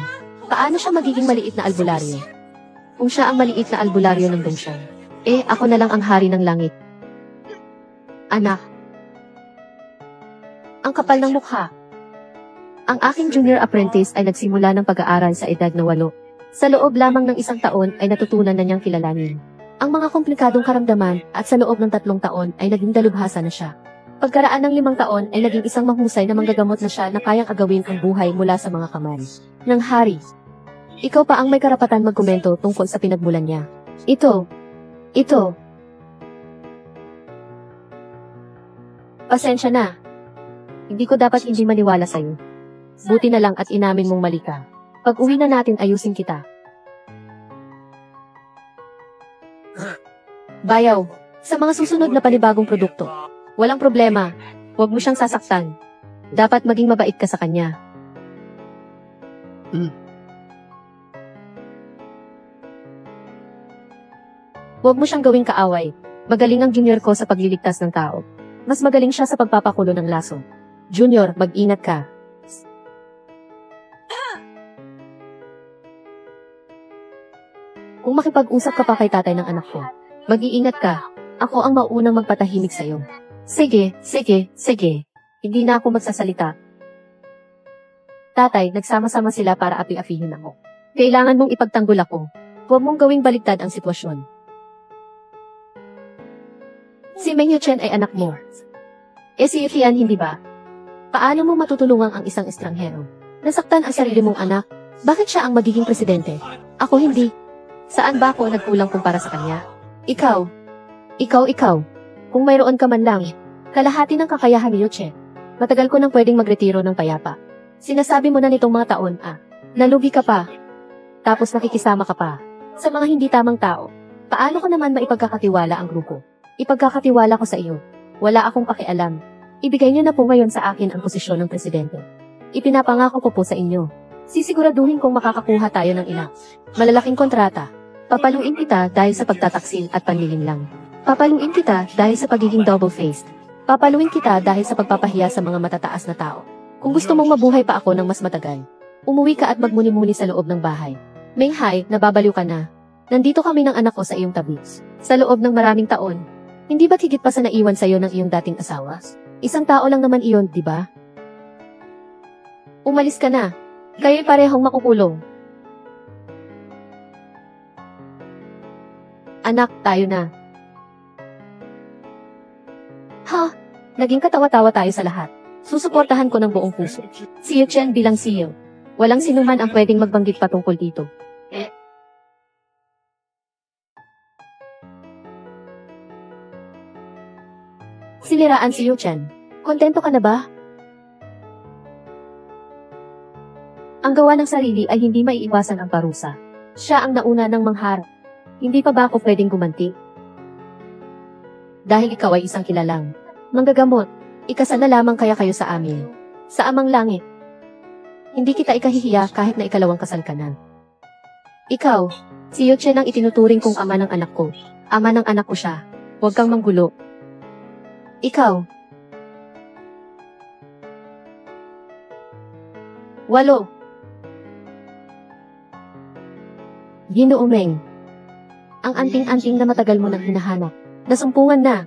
Paano siya magiging maliit na albularyo? Kung siya ang maliit na albularyo ng Dongshan, ako na lang ang hari ng langit. Anak. Ang kapal ng mukha. Ang aking junior apprentice ay nagsimula ng pag-aaral sa edad na 8. Sa loob lamang ng 1 taon ay natutunan na niyang kilalanin ang mga komplikadong karamdaman at sa loob ng 3 taon ay naging dalubhasa na siya. Pagkaraan ng 5 taon ay naging isang mahusay na manggagamot na siya na kayang agawin ang buhay mula sa mga kamay ng hari. Ikaw pa ang may karapatan magkomento tungkol sa pinagmulan niya. Ito. Pasensya na. Hindi ko dapat hindi maniwala sa'yo. Buti na lang at inamin mong mali ka. Pag uwi na natin ayusin kita. Bayaw, sa mga susunod na panibagong produkto, walang problema. Huwag mo siyang sasaktan. Dapat maging mabait ka sa kanya. Huwag mo siyang gawing kaaway. Magaling ang junior ko sa pagliligtas ng tao. Mas magaling siya sa pagpapakulo ng laso. Junior, mag-ingat ka. Kung makipag-usap ka pa kay tatay ng anak ko, mag-iingat ka. Ako ang mauunang magpatahimik sa'yo. Sige. Hindi na ako magsasalita. Tatay, nagsama-sama sila para api-apihin ako. Kailangan mong ipagtanggol ako. Huwag mong gawing baligtad ang sitwasyon. Si Meng Yuchen ay anak mo. Si Yufian, hindi ba? Paano mo matutulungan ang isang estranghero? Nasaktan ang sarili mong anak. Bakit siya ang magiging presidente? Ako hindi. Saan ba ako nagkulang kumpara sa kanya? Ikaw. Kung mayroon ka man lang, kalahati ng kakayahan ni Yuchen. Matagal ko nang pwedeng magretiro ng payapa. Sinasabi mo na nitong mga taon, nalugi ka pa. Tapos nakikisama ka pa sa mga hindi tamang tao. Paano ko naman maipagkakatiwala ang grupo? Ipagkakatiwala ko sa iyo. Wala akong pakialam. Ibigay niyo na po ngayon sa akin ang posisyon ng presidente. Ipinapangako ko po sa inyo. Sisiguraduhin kong makakakuha tayo ng ilang malalaking kontrata. Papaluin kita dahil sa pagtataksil at panlilinlang. Papaluin kita dahil sa pagiging double-faced. Papaluin kita dahil sa pagpapahiya sa mga matataas na tao. Kung gusto mong mabuhay pa ako ng mas matagal, umuwi ka at magmuni-muni sa loob ng bahay. Menghai, nababaliw ka na. Nandito kami ng anak ko sa iyong tabi. Sa loob ng maraming taon. Hindi ba't higit pa sa naiwan sa'yo ng iyong dating asawa? Isang tao lang naman iyon, di ba? Umalis ka na. Kayo'y parehong makukulong. Anak, tayo na. Ha? Naging katawa-tawa tayo sa lahat. Susuportahan ko ng buong puso. Si Yuchen bilang CEO. Walang sinuman ang pwedeng magbanggit patungkol dito. Siniraan si Yuchen. Kontento ka na ba? Ang gawa ng sarili ay hindi maiiwasan ang parusa. Siya ang nauna ng mangharap. Hindi pa ba ako pwedeng gumanti? Dahil ikaw ay isang kilalang manggagamot, ikasal na lamang kaya kayo sa amin. Sa amang langit. Hindi kita ikahihiya kahit na ikalawang kasal ka na. Ikaw, si Yuchen ang itinuturing kong ama ng anak ko. Ama ng anak ko siya. Huwag kang manggulo. Ikaw. 8. Ginoo Meng. Ang anting-anting na matagal mo nang hinahanap. Nasumpungan na.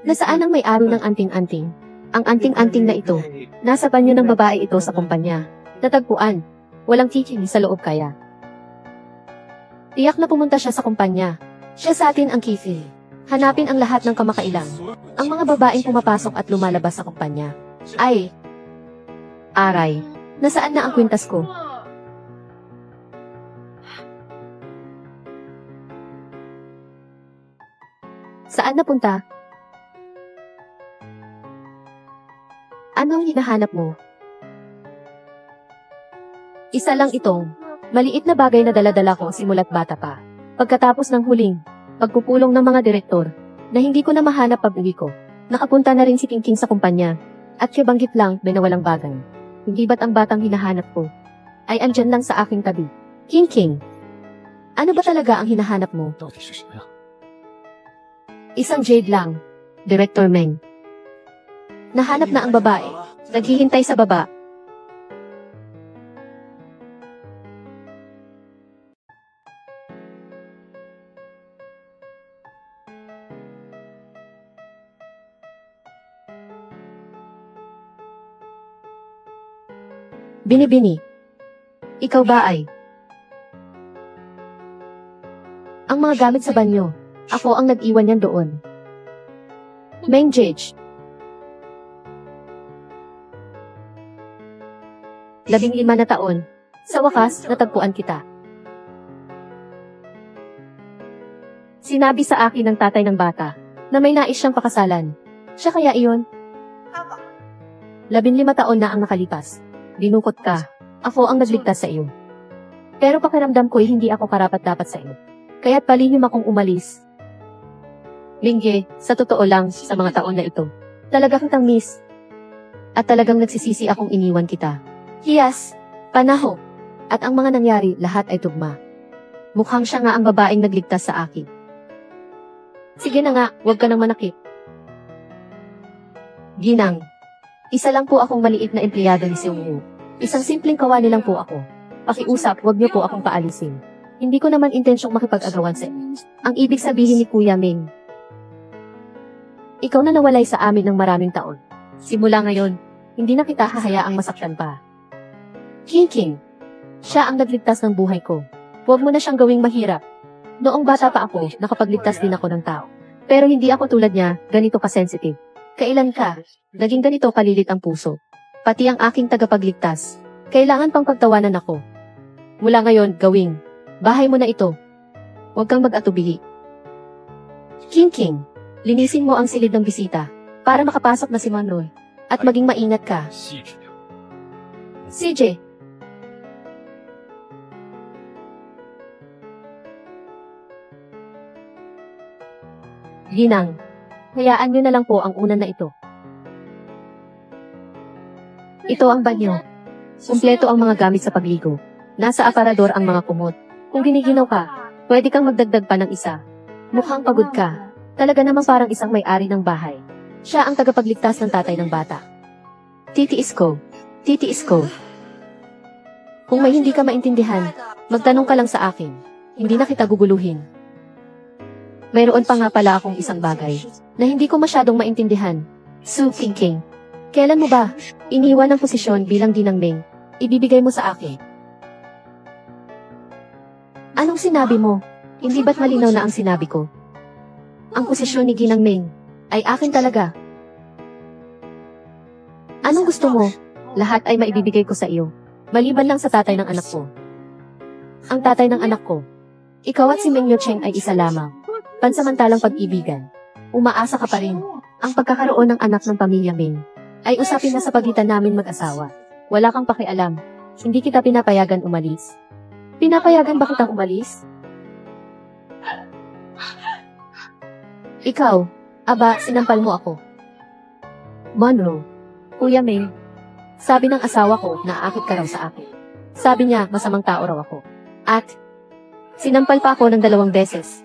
Nasaan ang may-ari ng anting-anting? Ang anting-anting na ito, nasa banyo ng babae ito sa kumpanya. Natagpuan. Walang tiking sa loob kaya. Tiyak na pumunta siya sa kumpanya. Siya sa atin ang kifi. Hanapin ang lahat ng kamakailang. Ang mga babaeng pumapasok at lumalabas sa kumpanya. Ay! Aray! Nasaan na ang kwintas ko? Saan napunta? Anong hinahanap mo? Isa lang itong maliit na bagay na dala-dala ko simula't bata pa. Pagkatapos ng huling pagpupulong ng mga direktor na hindi ko na mahanap pag-uwi ko, nakapunta na rin si Kingking sa kumpanya at kabanggit lang may nawalang bagay. Hindi ba't ang batang hinahanap ko ay andyan lang sa aking tabi? Kingking, ano ba talaga ang hinahanap mo? Isang jade lang, Director Meng. Nahanap na ang babae, naghihintay sa baba. Bini-bini. Ikaw ba ay? Ang mga gamit sa banyo. Ako ang nag-iwan yan doon. Meng Jage. 15 na taon. Sa wakas, natagpuan kita. Sinabi sa akin ng tatay ng bata na may nais siyang pakasalan. Siya kaya iyon? 15 taon na ang nakalipas. Dinukot ka. Ako ang nagligtas sa iyo. Pero pakiramdam ko'y hindi ako karapat-dapat sa iyo. Kaya't palihim akong umalis. Lingge, sa totoo lang, sa mga taon na ito, talaga kitang miss. At talagang nagsisisi akong iniwan kita. Hiyas, panaho, at ang mga nangyari, lahat ay tugma. Mukhang siya nga ang babaeng nagligtas sa akin. Sige na nga, huwag ka nang manakit. Ginang, isa lang po akong maliit na empleyado ni Seung-woo. Isang simpleng kawali lang po ako. Pakiusap, huwag niyo po akong paalisin. Hindi ko naman intensyong makipag-agawan sa inyo. Ang ibig sabihin ni Kuya Ming, ikaw na nawalay sa amin ng maraming taon. Simula ngayon, hindi na kita hahayaang masaktan pa. King, siya ang nagligtas ng buhay ko. Huwag mo na siyang gawing mahirap. Noong bata pa ako, nakapagligtas din ako ng tao. Pero hindi ako tulad niya, ganito ka-sensitive. Kailan ka? Naging ganito kalilit ang puso. Pati ang aking tagapagligtas. Kailangan pang pagtawanan ako. Mula ngayon, gawing. Bahay mo na ito. Huwag kang mag-atubihi. King, linisin mo ang silid ng bisita para makapasok na si Manroy. At maging maingat ka. CJ. Ginang, hayaan nyo na lang po ang una na ito. Ito ang banyo. Kumpleto ang mga gamit sa pagligo. Nasa aparador ang mga kumot. Kung giniginaw ka, pwede kang magdagdag pa ng isa. Mukhang pagod ka. Talaga namang parang isang may-ari ng bahay. Siya ang tagapagligtas ng tatay ng bata. Titiis ko. Kung may hindi ka maintindihan, magtanong ka lang sa akin. Hindi na kita guguluhin. Mayroon pa nga pala akong isang bagay na hindi ko masyadong maintindihan. Su King, kailan mo ba iniwan ang posisyon bilang Ginang Ming? Ibibigay mo sa akin. Anong sinabi mo? Hindi ba't malinaw na ang sinabi ko? Ang posisyon ni Ginang Ming ay akin talaga. Anong gusto mo? Lahat ay maibibigay ko sa iyo. Maliban lang sa tatay ng anak ko. Ang tatay ng anak ko. Ikaw at si Meng Yucheng ay isa lamang. Pansamantalang pag-ibigan. Umaasa ka pa rin. Ang pagkakaroon ng anak ng pamilya Ming ay usapin na sa pagitan namin mag-asawa. Wala kang pakialam. Hindi kita pinapayagan umalis. Pinapayagan ba kitang umalis? Ikaw, aba, sinampal mo ako. Monroe, Kuya Ming, sabi ng asawa ko na aakit ka raw sa akin. Sabi niya, masamang tao raw ako. At, sinampal pa ako ng 2 beses.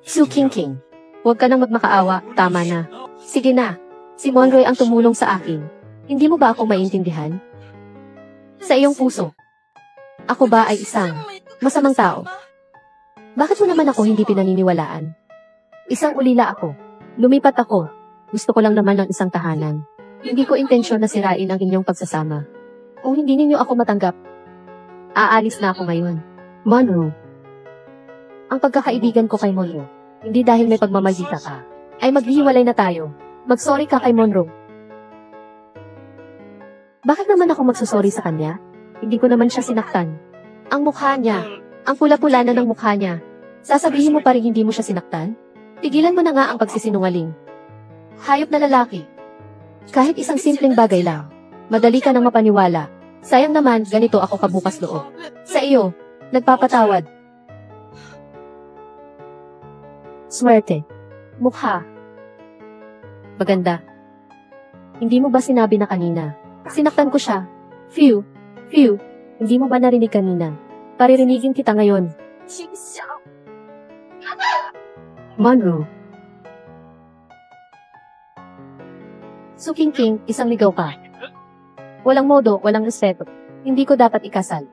Su King, huwag ka nang magmakaawa, tama na. Sige na, si Monroe ang tumulong sa akin. Hindi mo ba ako maintindihan? Sa iyong puso, ako ba ay isang masamang tao? Bakit mo naman ako hindi pinaniniwalaan? Isang ulila ako. Lumipat ako. Gusto ko lang naman ng isang tahanan. Hindi ko intensyon na sirain ang inyong pagsasama. Kung hindi ninyo ako matanggap, aalis na ako ngayon. Monroe. Ang pagkakaibigan ko kay Monroe, hindi dahil may pagmamaldita ka, ay maghihiwalay na tayo. Mag-sorry ka kay Monroe. Bakit naman ako magsusorry sa kanya? Hindi ko naman siya sinaktan. Ang mukha niya, ang pula-pula na ng mukha niya. Sasabihin mo pa rin hindi mo siya sinaktan? Tigilan mo na nga ang pagsisinungaling. Hayop na lalaki. Kahit isang simpleng bagay lang, madali ka nang mapaniwala. Sayang naman, ganito ako kabukas loob. Sa iyo, nagpapatawad. Swerte. Mukha. Maganda. Hindi mo ba sinabi na kanina? Sinaktan ko siya. Phew. Hindi mo ba narinig kanina? Paririnigin kita ngayon. Monroe. Su King, isang ligaw ka. Walang modo, walang respeto. Hindi ko dapat ikasal.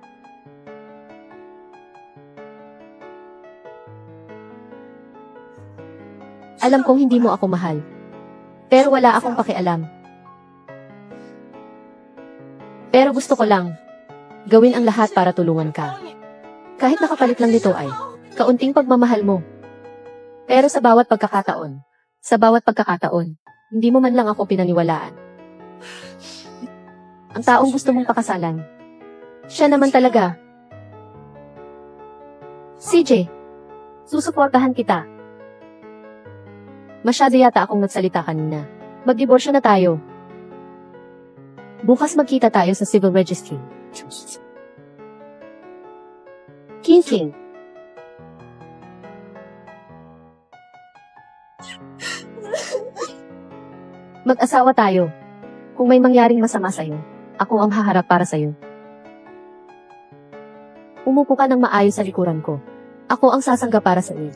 Alam kong hindi mo ako mahal. Pero wala akong pakialam. Pero gusto ko lang gawin ang lahat para tulungan ka. Kahit nakapalit lang nito ay kaunting pagmamahal mo. Pero sa bawat pagkakataon, hindi mo man lang ako pinaniwalaan. Ang taong gusto mong pakasalan, siya naman talaga. CJ, Susuportahan kita. Masyado yata akong nagsalita kanina. Magdiborsyo na tayo. Bukas magkita tayo sa civil registry. King. Mag-asawa tayo. Kung may mangyaring masama sa'yo, ako ang haharap para sa'yo. Umupo ka ng maayos sa likuran ko. Ako ang sasangga para sa iyo.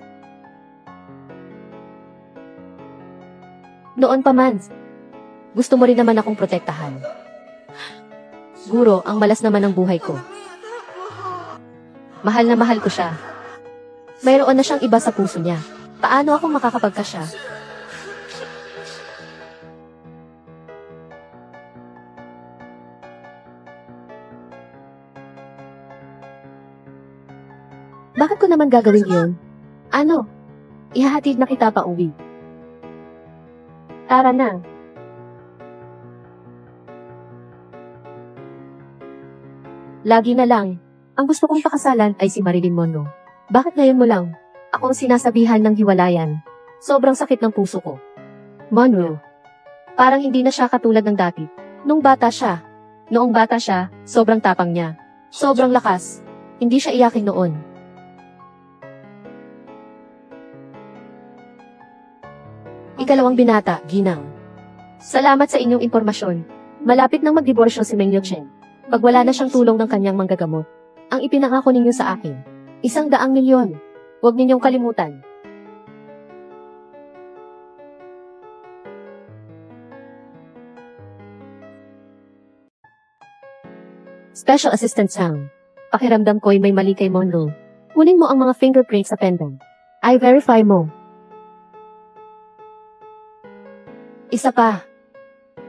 Noon pa man, gusto mo rin naman akong protektahan. Guro, ang malas naman ng buhay ko. Mahal na mahal ko siya. Mayroon na siyang iba sa puso niya. Paano ako makakapagkasya? Bakit ko naman gagawin yun? Ano? Ihahatid na kita pa uwi. Tara na. Lagi na lang. Ang gusto kong pakasalan ay si Marilyn Monroe. Bakit ngayon mo lang? Ako ang sinasabihan ng hiwalayan. Sobrang sakit ng puso ko. Monroe. Parang hindi na siya katulad ng dati. Noong bata siya, sobrang tapang niya. Sobrang lakas. Hindi siya iyakin noon. Ikalawang binata, Ginang. Salamat sa inyong impormasyon. Malapit nang magdiborsyo si Meng Liuchen. Pag wala na siyang tulong ng kanyang manggagamot, ang ipinangako ninyo sa akin, 100 milyon. Huwag ninyong kalimutan. Special Assistant Chang. Pakiramdam ko'y may mali kay Monroe. Kunin mo ang mga fingerprints sa pendant. I-verify mo. Isa pa.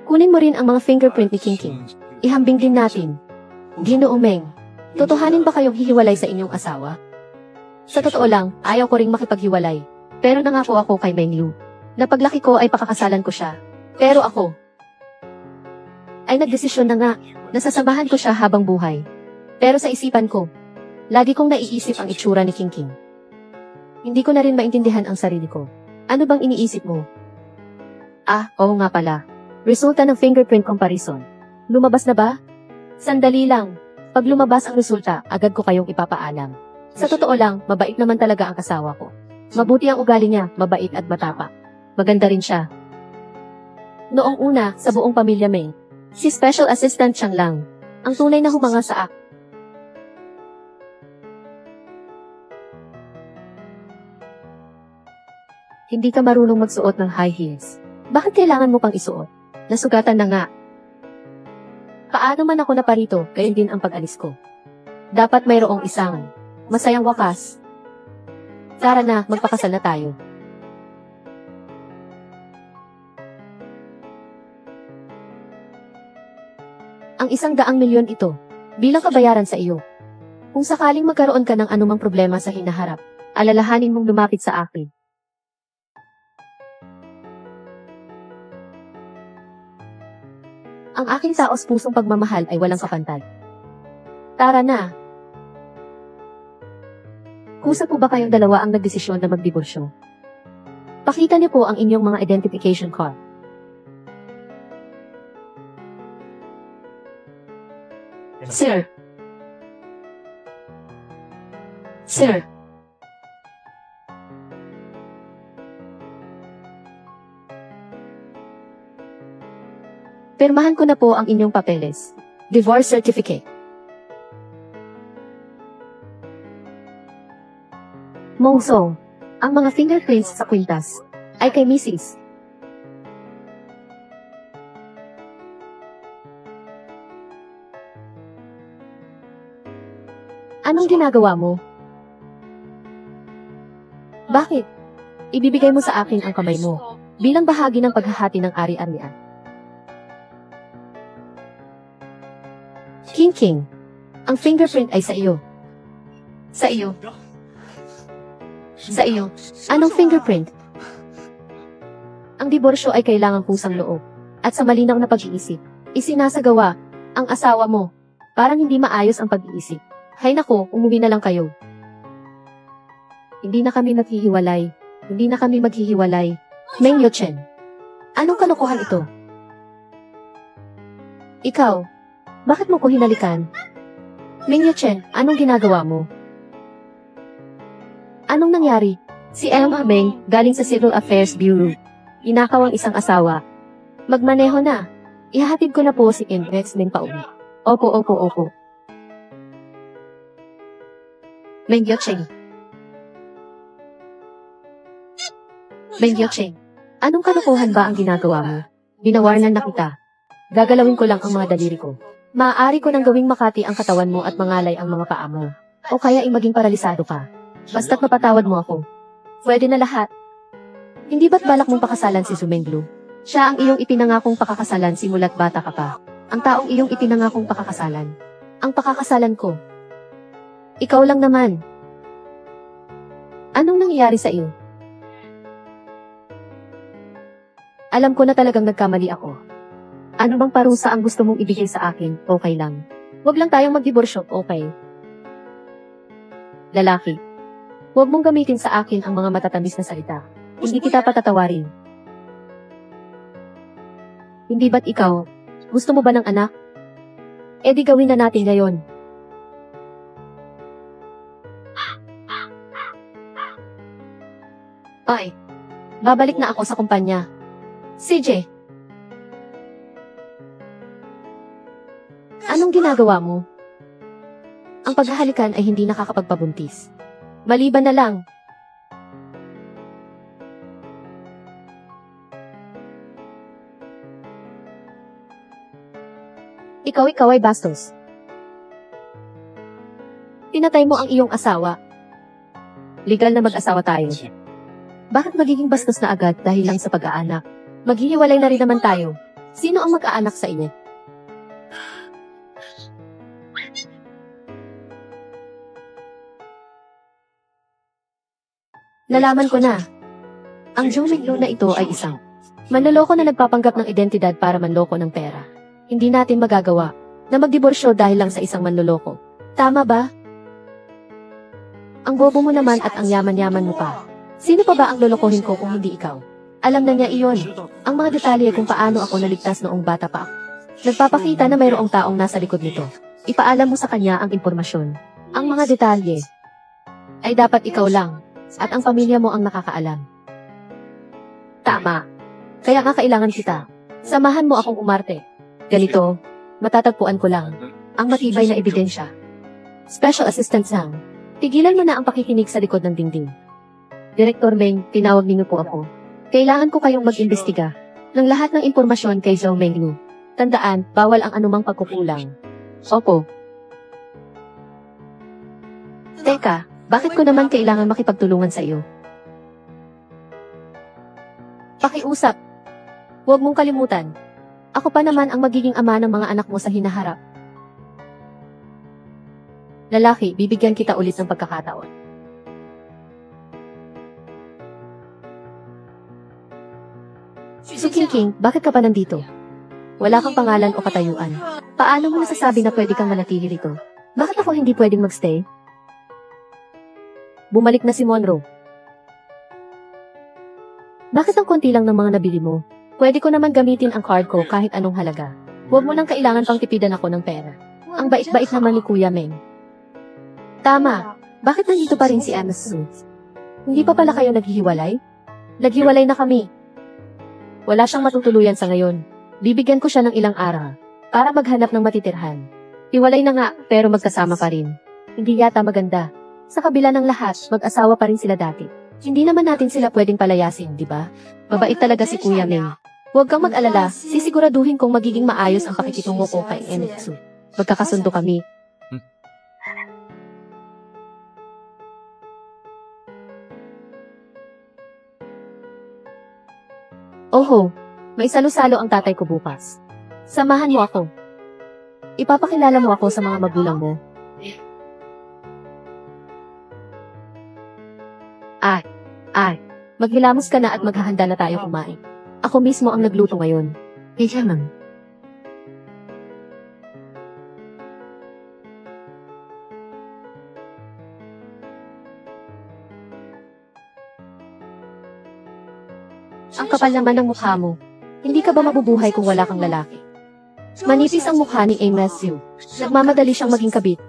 Kunin mo rin ang mga fingerprint ni King. Ihambing din natin. Ginoo Meng, totohanin ba kayong hihiwalay sa inyong asawa? Sa totoo lang, ayaw ko ring makipaghiwalay. Pero nangako ako kay Meng Lu na paglaki ko ay pakakasalan ko siya. Pero ako ay nagdesisyon na nga, nasasamahan ko siya habang buhay. Pero sa isipan ko, lagi kong naiisip ang itsura ni King. Hindi ko na rin maintindihan ang sarili ko. Ano bang iniisip mo? Oo nga pala. Resulta ng fingerprint comparison. Lumabas na ba? Sandali lang. Pag lumabas ang resulta, agad ko kayong ipapaalam. Sa totoo lang, mabait naman talaga ang asawa ko. Mabuti ang ugali niya, mabait at matapang. Maganda rin siya. Noong una, sa buong pamilya Meng, si Special Assistant Chang lang ang tunay na humanga sa akin. Hindi ka marunong magsuot ng high heels. Bakit kailangan mo pang isuot? Nasugatan na nga. Paano man ako naparito, gayon din ang pag-alis ko. Dapat mayroong isang masayang wakas. Tara na, magpakasal na tayo. Ang 100 milyon ito, bilang kabayaran sa iyo. Kung sakaling magkaroon ka ng anumang problema sa hinaharap, alalahanin mong lumapit sa akin. Ang aking taos pusong pagmamahal ay walang kapantay. Tara na. Kusa po ba kayong dalawa ang nagdesisyon na magdiborsyo? Pakita niyo po ang inyong mga identification card. Sir. Pirmahan ko na po ang inyong papeles. Divorce certificate. Mongso, ang mga fingerprints sa kwintas ay kay Mrs. Anong ginagawa mo? Bakit? Ibibigay mo sa akin ang kamay mo bilang bahagi ng paghahati ng ari-arian. King, ang fingerprint ay sa iyo. Sa iyo. Sa iyo. Anong fingerprint? Ang diborsyo ay kailangang pusang loob. At sa malinaw na pag-iisip, isinasagawa ang asawa mo. Parang hindi maayos ang pag-iisip. Hay nako, umuwi na lang kayo. Hindi na kami maghihiwalay. Hindi na kami maghihiwalay. Meng Yuchen. Anong kalokohan ito? Ikaw, bakit mo ko hinalikan? Meng Yuchen, anong ginagawa mo? Anong nangyari? Si Emma Meng, galing sa Civil Affairs Bureau. Inakaw ang isang asawa. Magmaneho na. Ihahatid ko na po si Empress Meng pauwi. Opo. Meng Yuchen. Meng Yuchen, anong kalokohan ba ang ginagawa mo? Binawarnan na kita. Gagalawin ko lang ang mga daliri ko. Maaari ko nang gawing makati ang katawan mo at mangalay ang mga paa mo. O kaya maging paralisado ka. Basta't mapatawad mo ako. Pwede na lahat. Hindi ba't balak mong pakasalan si Zumenglu? Siya ang iyong ipinangakong pakakasalan simula't bata ka pa. Ang taong iyong ipinangakong pakakasalan. Ang pakakasalan ko. Ikaw lang naman. Anong nangyayari sa iyo? Alam ko na talagang nagkamali ako. Ano bang parusa ang gusto mong ibigay sa akin? Okay lang. Huwag lang tayong magdiborsyo, okay? Lalaki. Huwag mong gamitin sa akin ang mga matatamis na salita. Hindi kita patatawarin. Hindi ba't ikaw? Gusto mo ba ng anak? E di gawin na natin ngayon. Ay, babalik na ako sa kumpanya. CJ. Anong ginagawa mo? Ang paghahalikan ay hindi nakakapagpabuntis. Maliban na lang. Ikaw ay bastos. Pinatay mo ang iyong asawa. Legal na mag-asawa tayo. Bakit magiging bastos na agad dahil lang sa pag-aanak? Maghihiwalay na rin naman tayo. Sino ang mag-aanak sa inyo? Nalaman ko na. Ang Zumenglu na ito ay isang manloloko na nagpapanggap ng identidad para manloko ng pera. Hindi natin magagawa na magdiborsyo dahil lang sa isang manloloko. Tama ba? Ang bobo mo naman at ang yaman-yaman mo pa. Sino pa ba ang lolokohin ko kung hindi ikaw? Alam na niya iyon. Ang mga detalye kung paano ako naligtas noong bata pa ako. Nagpapakita na mayroong taong nasa likod nito. Ipaalam mo sa kanya ang impormasyon. Ang mga detalye ay dapat ikaw lang at ang pamilya mo ang nakakaalam. Tama. Kaya nga kailangan kita. Samahan mo akong umarte. Ganito, matatagpuan ko lang ang matibay na ebidensya. Special Assistant Zhang, tigilan mo na ang pakikinig sa likod ng dingding. Direktor Meng, tinawag niyo po ako. Kailangan ko kayong mag-imbestiga ng lahat ng impormasyon kay Zhou Menglu. Tandaan, bawal ang anumang pagkukulang. Opo. Teka, bakit ko naman kailangan makipagtulungan sa iyo? Pakiusap. Huwag mong kalimutan. Ako pa naman ang magiging ama ng mga anak mo sa hinaharap. Lalaki, bibigyan kita ulit ng pagkakataon. So King, bakit ka pa nandito? Wala kang pangalan o katayuan. Paano mo nasasabi na pwede kang manatili rito? Bakit ako hindi pwedeng magstay? Bumalik na si Monroe. Bakit ang konti lang ng mga nabili mo? Pwede ko naman gamitin ang card ko kahit anong halaga. Huwag mo nang kailangan pang tipidan ako ng pera. Ang bait-bait naman ni Kuya Meng. Tama. Bakit nandito pa rin si Emma Su? Hindi pa pala kayo naghihiwalay? Naghiwalay na kami. Wala siyang matutuluyan sa ngayon. Bibigyan ko siya ng ilang araw para maghanap ng matitirhan. Hiwalay na nga, pero magkasama pa rin. Hindi yata maganda. Sa kabila ng lahat, mag-asawa pa rin sila dati. Hindi naman natin sila pwedeng palayasin, di ba? Mabait talaga si Kuya Meng. Huwag kang mag-alala, sisiguraduhin kong magiging maayos ang pakikitungo ko kay Enetsu. Magkakasundo kami. Oho, may salo-salo ang tatay ko bukas. Samahan mo ako. Ipapakilala mo ako sa mga magulang mo. Maghilamos ka na at maghahanda na tayo kumain. Ako mismo ang nagluto ngayon. Kaya man. Ang kapal naman ng mukha mo. Hindi ka ba mabubuhay kung wala kang lalaki? Manipis ang mukha ni A. Matthew. Nagmamadali siyang maging kabit.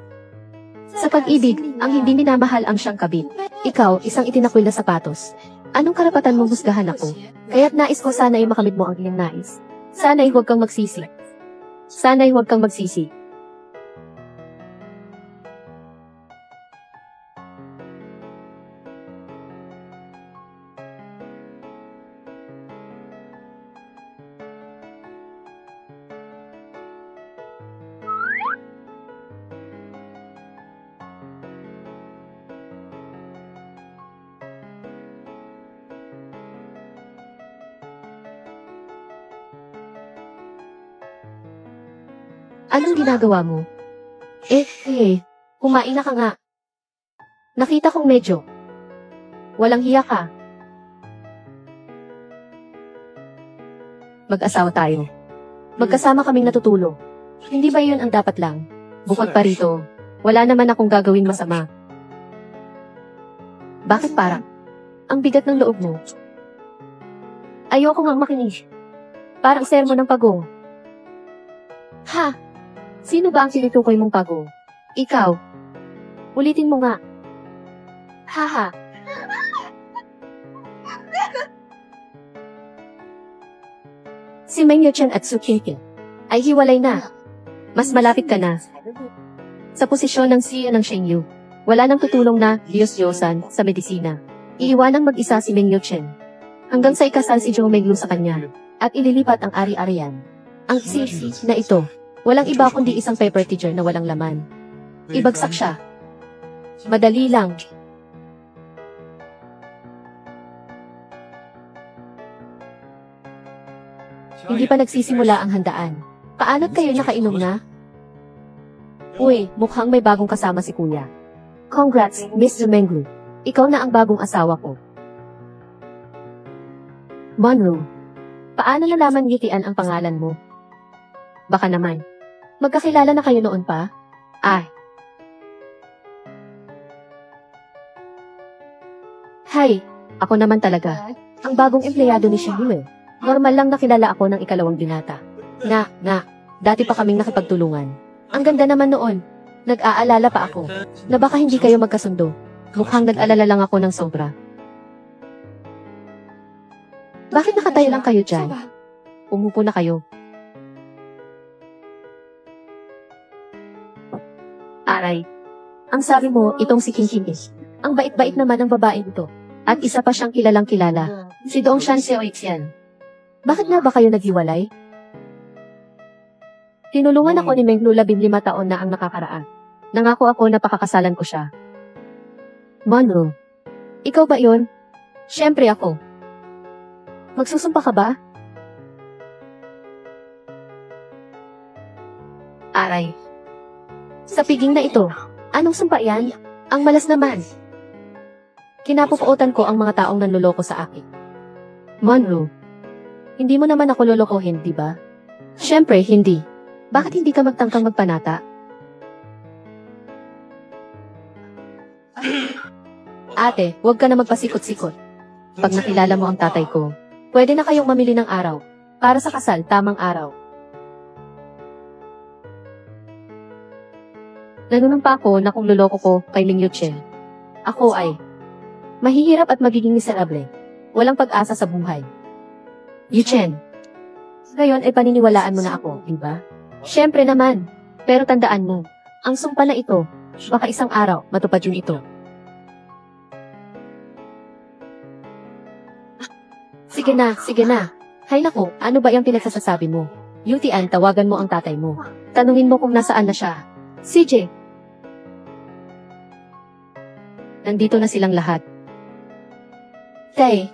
Sa pag-ibig, ang hindi minamahal ang siyang kabit. Ikaw, isang itinakwil na sapatos. Anong karapatan mong husgahan ako? Kaya't nais ko sana ay makamit mo ang iyong nais. Sana'y huwag kang magsisi. Sana'y huwag kang magsisi. Anong ginagawa mo? Kumain na ka nga. Nakita kong medyo. Walang hiya ka. Mag-asawa tayo. Magkasama kaming natutulog. Hindi ba yun ang dapat lang? Bukod pa rito, wala naman akong gagawin masama. Bakit parang? Ang bigat ng loob mo. Ayoko nga makinig. Parang sermon ng pagong. Ha? Sino ba ang tinutukoy mong pagong? Ikaw. Ulitin mo nga. Haha. Si Meng Yuchen at Su Qingqing ay hiwalay na. Mas malapit ka na. Sa posisyon ng CEO ng Shengyu, wala nang tutulong na Diyos-Diyosan sa medisina. Iiwanang mag-isa si Meng Yuchen. Hanggang sa ikasal si Zhou Menglu sa kanya, at ililipat ang ari-arian. Ang sisi na ito, walang iba kundi isang paper tiger na walang laman. Ibagsak siya. Madali lang. Hindi pa nagsisimula ang handaan. Kaanot kayo nakainom na? Uy, mukhang may bagong kasama si Kuya. Congrats, Mr. Menglu. Ikaw na ang bagong asawa ko. Monroe, paano nalaman ngitian ang pangalan mo? Baka naman. Magkakilala na kayo noon pa? Hay, ako naman talaga. Ang bagong empleyado ni Shengyu. Normal lang nakilala ako ng ikalawang binata. Dati pa kaming nakipagtulungan. Ang ganda naman noon. Nag-aalala pa ako na baka hindi kayo magkasundo. Mukhang nag-alala lang ako ng sobra. Bakit nakatayo lang kayo dyan? Umupo na kayo. Aray. Ang sabi mo, itong si Qingqing. Ang bait-bait naman ng babaeng ito. At isa pa siyang kilalang kilala. Si Dongshan Xiaoixian. Bakit nga ba kayo naghiwalay? Tinulungan ako ni Menglu 15 taon na ang nakakaraan. Nangako ako na pakakasalan ko siya. Monroe. Ikaw ba yun? Siyempre ako. Magsusumpa ka ba? Aray. Sa piging na ito, anong sumpa yan? Ang malas naman. Kinapupuotan ko ang mga taong nanloloko sa akin. Monroe, hindi mo naman ako lolokohin, di ba? Siyempre, hindi. Bakit hindi ka magtangkang magpanata? Ate, huwag ka na magpasikot-sikot. Pag nakilala mo ang tatay ko, pwede na kayong mamili ng araw. Para sa kasal, tamang araw. Nanunumpa ako na kung luloko ko kay Meng Yuchen. Ako ay mahihirap at magiging miserable. Walang pag-asa sa buhay. Yuchen, ngayon ay paniniwalaan mo na ako, di ba? Siyempre naman. Pero tandaan mo, ang sumpa na ito, baka isang araw matupad yun ito. Sige na. Hay nako, ano ba yung pinagsasabi mo? Yutian, tawagan mo ang tatay mo. Tanungin mo kung nasaan na siya. CJ. Nandito na silang lahat. Tay.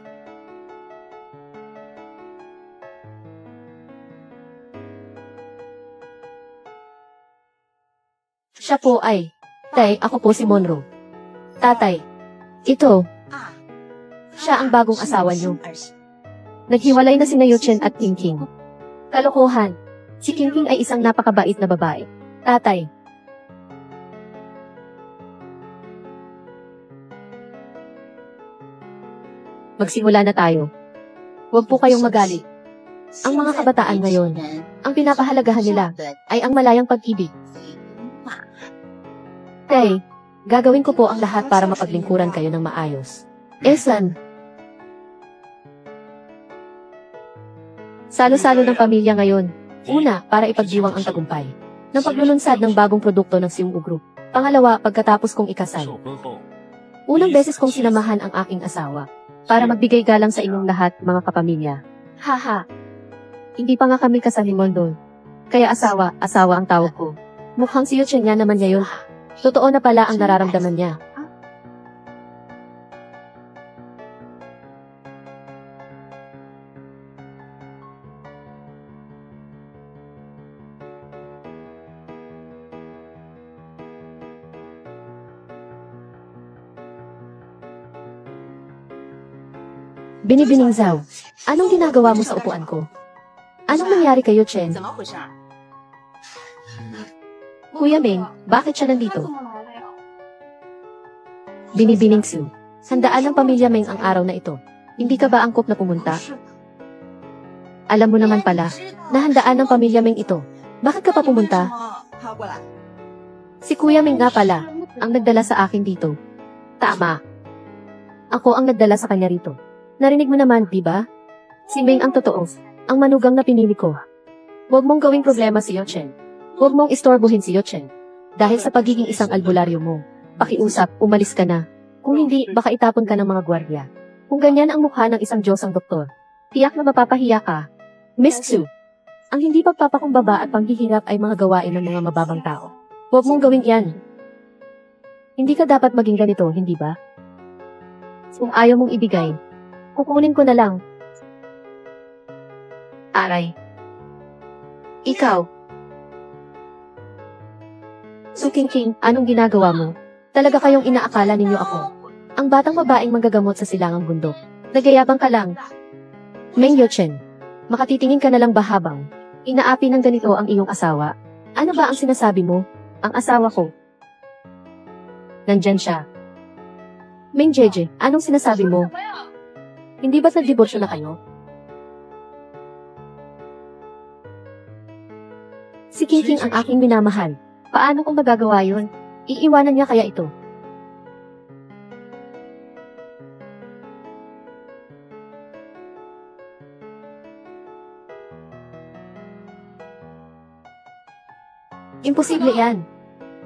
Siya po ay, Tay, ako po si Monroe. Tatay. Ito. Siya ang bagong asawa niyo. Naghiwalay na sina Yuchen at Qingqing. Kalokohan. Si Qingqing ay isang napakabait na babae. Tatay. Magsimula na tayo. Huwag po kayong magalit. Ang mga kabataan ngayon, ang pinapahalagahan nila ay ang malayang pag-ibig. Tay, gagawin ko po ang lahat para mapaglingkuran kayo ng maayos. Esan. Salo-salo ng pamilya ngayon. Una, para ipagdiwang ang tagumpay ng paglulunsad ng bagong produkto ng Seung Group. Pangalawa, pagkatapos kong ikasal. Unang beses kong sinamahan ang aking asawa para magbigay galang sa inyong lahat, mga kapamilya. Haha. Hindi pa nga kami kasal ni Mondol. Kaya asawa ang tawag ko. Mukhang si Yuchen niya naman ngayon. Totoo na pala ang nararamdaman niya. Binibining Zhao, anong ginagawa mo sa upuan ko? Anong nangyari kayo, Chen? Kuya Ming, bakit siya nandito? Binibining Su, handaan ng pamilya Ming ang araw na ito. Hindi ka ba angkop na pumunta? Alam mo naman pala, nahandaan ng pamilya Ming ito. Bakit ka pa pumunta? Si Kuya Ming nga pala, ang nagdala sa akin dito. Tama. Ako ang nagdala sa kanya rito. Narinig mo naman, di ba? Si Ming ang totoo, ang manugang na pinili ko. Huwag mong gawing problema si Yuchen. Huwag mong istorbohin si Yuchen. Dahil sa pagiging isang albularyo mo, pakiusap, umalis ka na. Kung hindi, baka itapon ka ng mga gwardiya. Kung ganyan ang mukha ng isang Diyos ang doktor, tiyak na mapapahiya ka. Miss Su, ang hindi pagpapakumbaba at panghihirap ay mga gawain ng mga mababang tao. Huwag mong gawin yan. Hindi ka dapat maging ganito, hindi ba? Kung ayaw mong ibigay, kukunin ko na lang. Aray. Ikaw. Suking, anong ginagawa mo? Talaga kayong inaakala ninyo ako. Ang batang babaeng manggagamot sa silangang bundok. Nagyayabang ka lang. Meng Yuchen, makatitingin ka na lang ba habang inaapi ng ganito ang iyong asawa? Ano ba ang sinasabi mo? Ang asawa ko. Nandyan siya. Meng Jeje, anong sinasabi mo? Hindi ba't nagdiborsyo na kayo? Si King ang aking minamahal. Paano kung magagawa yun? Iiwanan niya kaya ito? Imposible yan.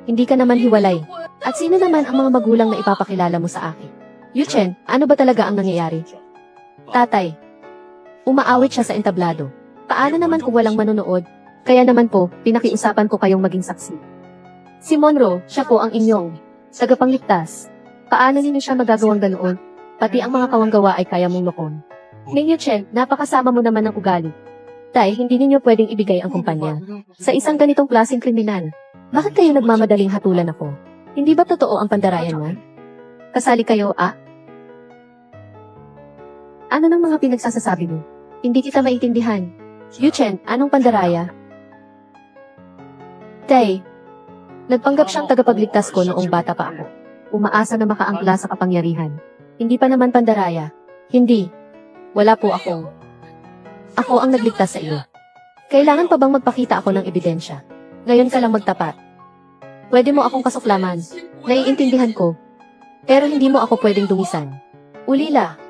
Hindi ka naman hiwalay. At sino naman ang mga magulang na ipapakilala mo sa akin? Yuchen, ano ba talaga ang nangyayari? Tatay, umaawit siya sa entablado. Paano naman kung walang manonood? Kaya naman po, pinakiusapan ko kayong maging saksi. Si Monroe, siya po ang inyong tagapangligtas. Paano ninyo siya magagawang ganoon? Pati ang mga kawanggawa ay kaya mong lokon. Ning Yuchen, napakasama mo naman ng ugali. Tay, hindi ninyo pwedeng ibigay ang kumpanya sa isang ganitong klaseng kriminal. Bakit kayo nagmamadaling hatulan ako? Hindi ba totoo ang pandarayan mo? Kasali kayo, ah? Ano ng mga pinagsasasabi mo? Hindi kita maintindihan. Yuchen, anong pandaraya? Tay, nagpanggap siyang tagapagligtas ko noong bata pa ako. Umaasa na makaangkla sa kapangyarihan. Hindi pa naman pandaraya. Hindi. Wala po ako. Ako ang nagligtas sa iyo. Kailangan pa bang magpakita ako ng ebidensya? Ngayon ka lang magtapat. Pwede mo akong kasuklaman. Naiintindihan ko. Pero hindi mo ako pwedeng dumisan. Ulila.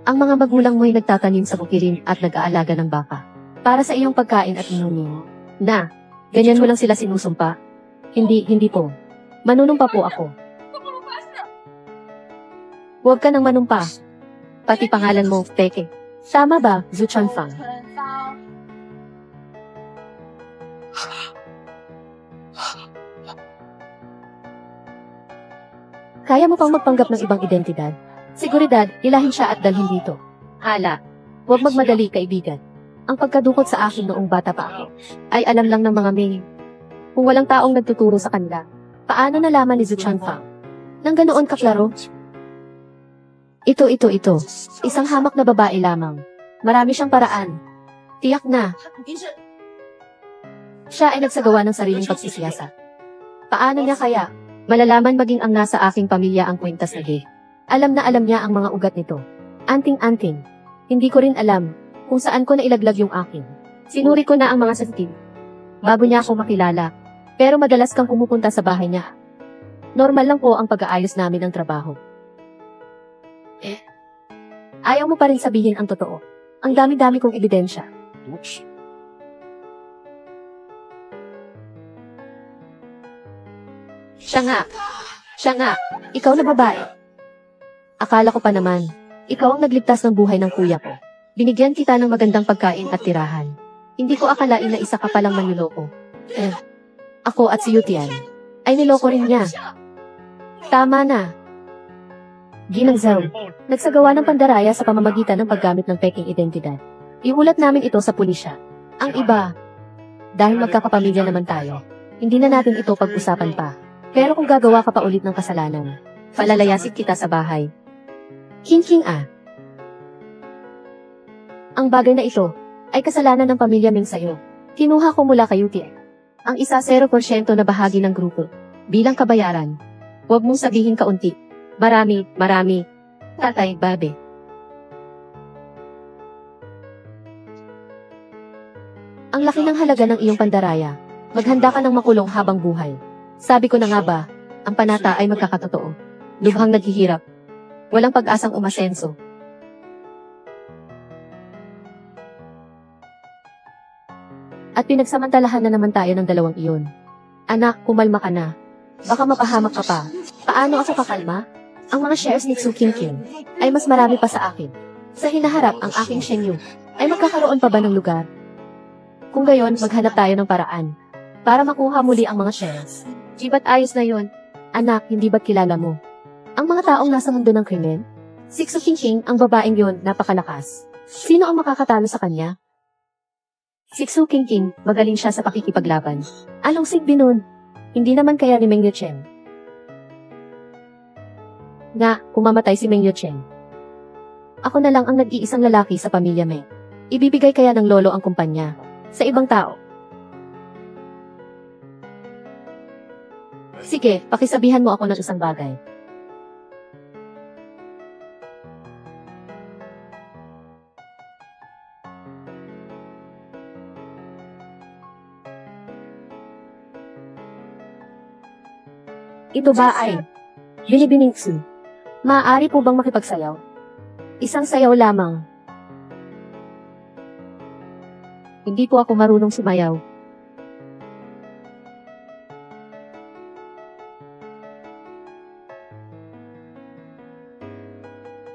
Ang mga magulang mo'y nagtatanim sa bukirin at nag-aalaga ng baka. Para sa iyong pagkain at inumin. Na, ganyan mo lang sila sinusumpa? Hindi po. Manunumpa po ako. Huwag ka nang manumpa. Pati pangalan mo, Peke. Tama ba, Zhu Chanfang? Kaya mo pang magpanggap ng ibang identidad? Seguridad, ilahin siya at dalhin dito. Hala, huwag magmadali, kaibigan. Ang pagkadukot sa akin noong bata pa ako, ay alam lang ng mga Ming. Kung walang taong nagtuturo sa kanila, paano nalaman ni Zhu Chanfang? Nang ganoon kaklaro? Ito. Isang hamak na babae lamang. Marami siyang paraan. Tiyak na. Siya ay nagsagawa ng sariling pagsisiyasat. Paano niya kaya malalaman maging ang nasa aking pamilya ang kwintas na gay? Alam na alam niya ang mga ugat nito. Anting-anting. Hindi ko rin alam kung saan ko nailaglag yung akin. Sinuri ko na ang mga sensitive bago niya ako makilala. Pero madalas kang pumupunta sa bahay niya. Normal lang po ang pag-aayos namin ng trabaho. Ayaw mo pa rin sabihin ang totoo. Ang dami-dami kong ebidensya. Siya nga, ikaw na babae. Akala ko pa naman, ikaw ang nagligtas ng buhay ng kuya ko. Binigyan kita ng magandang pagkain at tirahan. Hindi ko akalain na isa ka palang manloloko. Ako at si Yutian ay niloko rin niya. Tama na. Ginangzaw, nagsagawa ng pandaraya sa pamamagitan ng paggamit ng peking identidad. Iulat namin ito sa pulisya. Ang iba, dahil magkakapamilya naman tayo, hindi na natin ito pag-usapan pa. Pero kung gagawa ka pa ulit ng kasalanan, palalayasin kita sa bahay. King ah. Ang bagay na ito ay kasalanan ng pamilya Ming sa'yo. Kinuha ko mula kay Yutian ang isa 0% na bahagi ng grupo. Bilang kabayaran, huwag mong sabihin kaunti. Marami. Tatay, babe. Ang laki ng halaga ng iyong pandaraya. Maghanda ka ng makulong habang buhay. Sabi ko na nga ba, ang panata ay magkakatotoo. Lubhang naghihirap. Walang pag-asang umasenso. At pinagsamantalahan na naman tayo ng dalawang iyon. Anak, kumalma ka na. Baka mapahamak ka pa. Paano ako kakalma? Ang mga shares ni Xu Qingqing ay mas marami pa sa akin. Sa hinaharap ang aking Shengyu, ay magkakaroon pa ba ng lugar? Kung gayon, maghanap tayo ng paraan para makuha muli ang mga shares. Di ba't ayos na yon? Anak, hindi ba't kilala mo ang mga taong nasa mundo ng krimen? Si Xu Qingqing, ang babaeng yon, napakalakas. Sino ang makakatalo sa kanya? Si Xu Qingqing, magaling siya sa pakikipaglaban. Anong sigbi nun? Hindi naman kaya ni Meng Yuchen? Nga, kumamatay si Meng Yuchen. Ako na lang ang nag-iisang lalaki sa pamilya Meng. Ibibigay kaya ng lolo ang kumpanya sa ibang tao? Sige, pakisabihan mo ako ng isang bagay. Ito ba ay binibiningsu? Maaari po bang makipagsayaw? Isang sayaw lamang. Hindi po ako marunong sumayaw.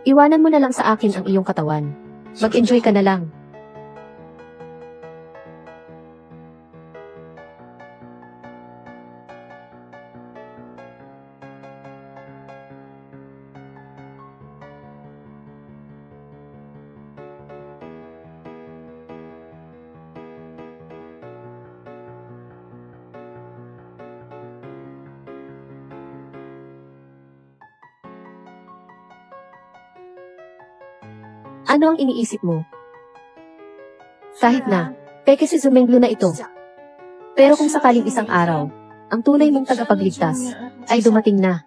Iwanan mo na lang sa akin ang iyong katawan. Mag-enjoy ka na lang. Ano ang iniisip mo? Kahit na, peke si Zumenglu na ito. Pero kung sakaling isang araw, ang tunay mong tagapagligtas ay dumating na.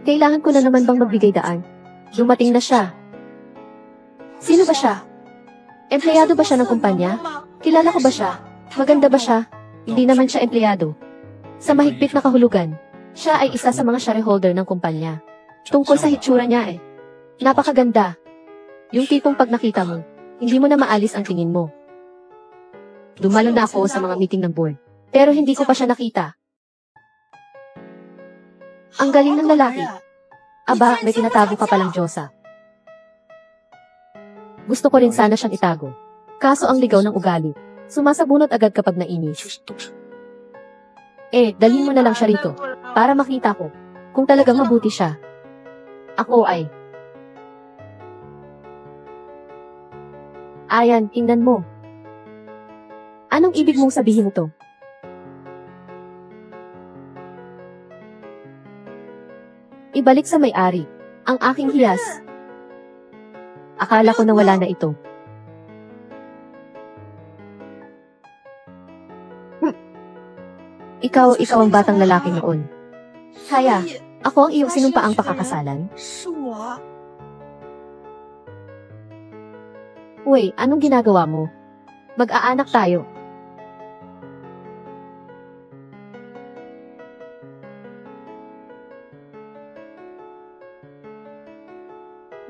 Kailangan ko na naman bang magbigay daan? Dumating na siya. Sino ba siya? Empleyado ba siya ng kumpanya? Kilala ko ba siya? Maganda ba siya? Hindi naman siya empleyado. Sa mahigpit na kahulugan, siya ay isa sa mga shareholder ng kumpanya. Tungkol sa hitsura niya napakaganda. Yung tipong pag nakita mo, hindi mo na maalis ang tingin mo. Dumalo na ako sa mga meeting ng board, pero hindi ko pa siya nakita. Ang galing ng lalaki. Aba, may tinatago ka palang Diyosa. Gusto ko rin sana siyang itago. Kaso ang ligaw ng ugali, sumasabunot agad kapag nainis. Dalhin mo na lang siya rito, para makita ko, kung talagang mabuti siya. Ako ay... Ayan, tingnan mo. Anong ibig mong sabihin ito? Ibalik sa may-ari ang aking hiyas. Akala ko na wala na ito. Ikaw ang batang lalaki noon. Kaya, ako ang iyong sinumpaang pakakasalan? Uy, anong ginagawa mo? Mag-aanak tayo.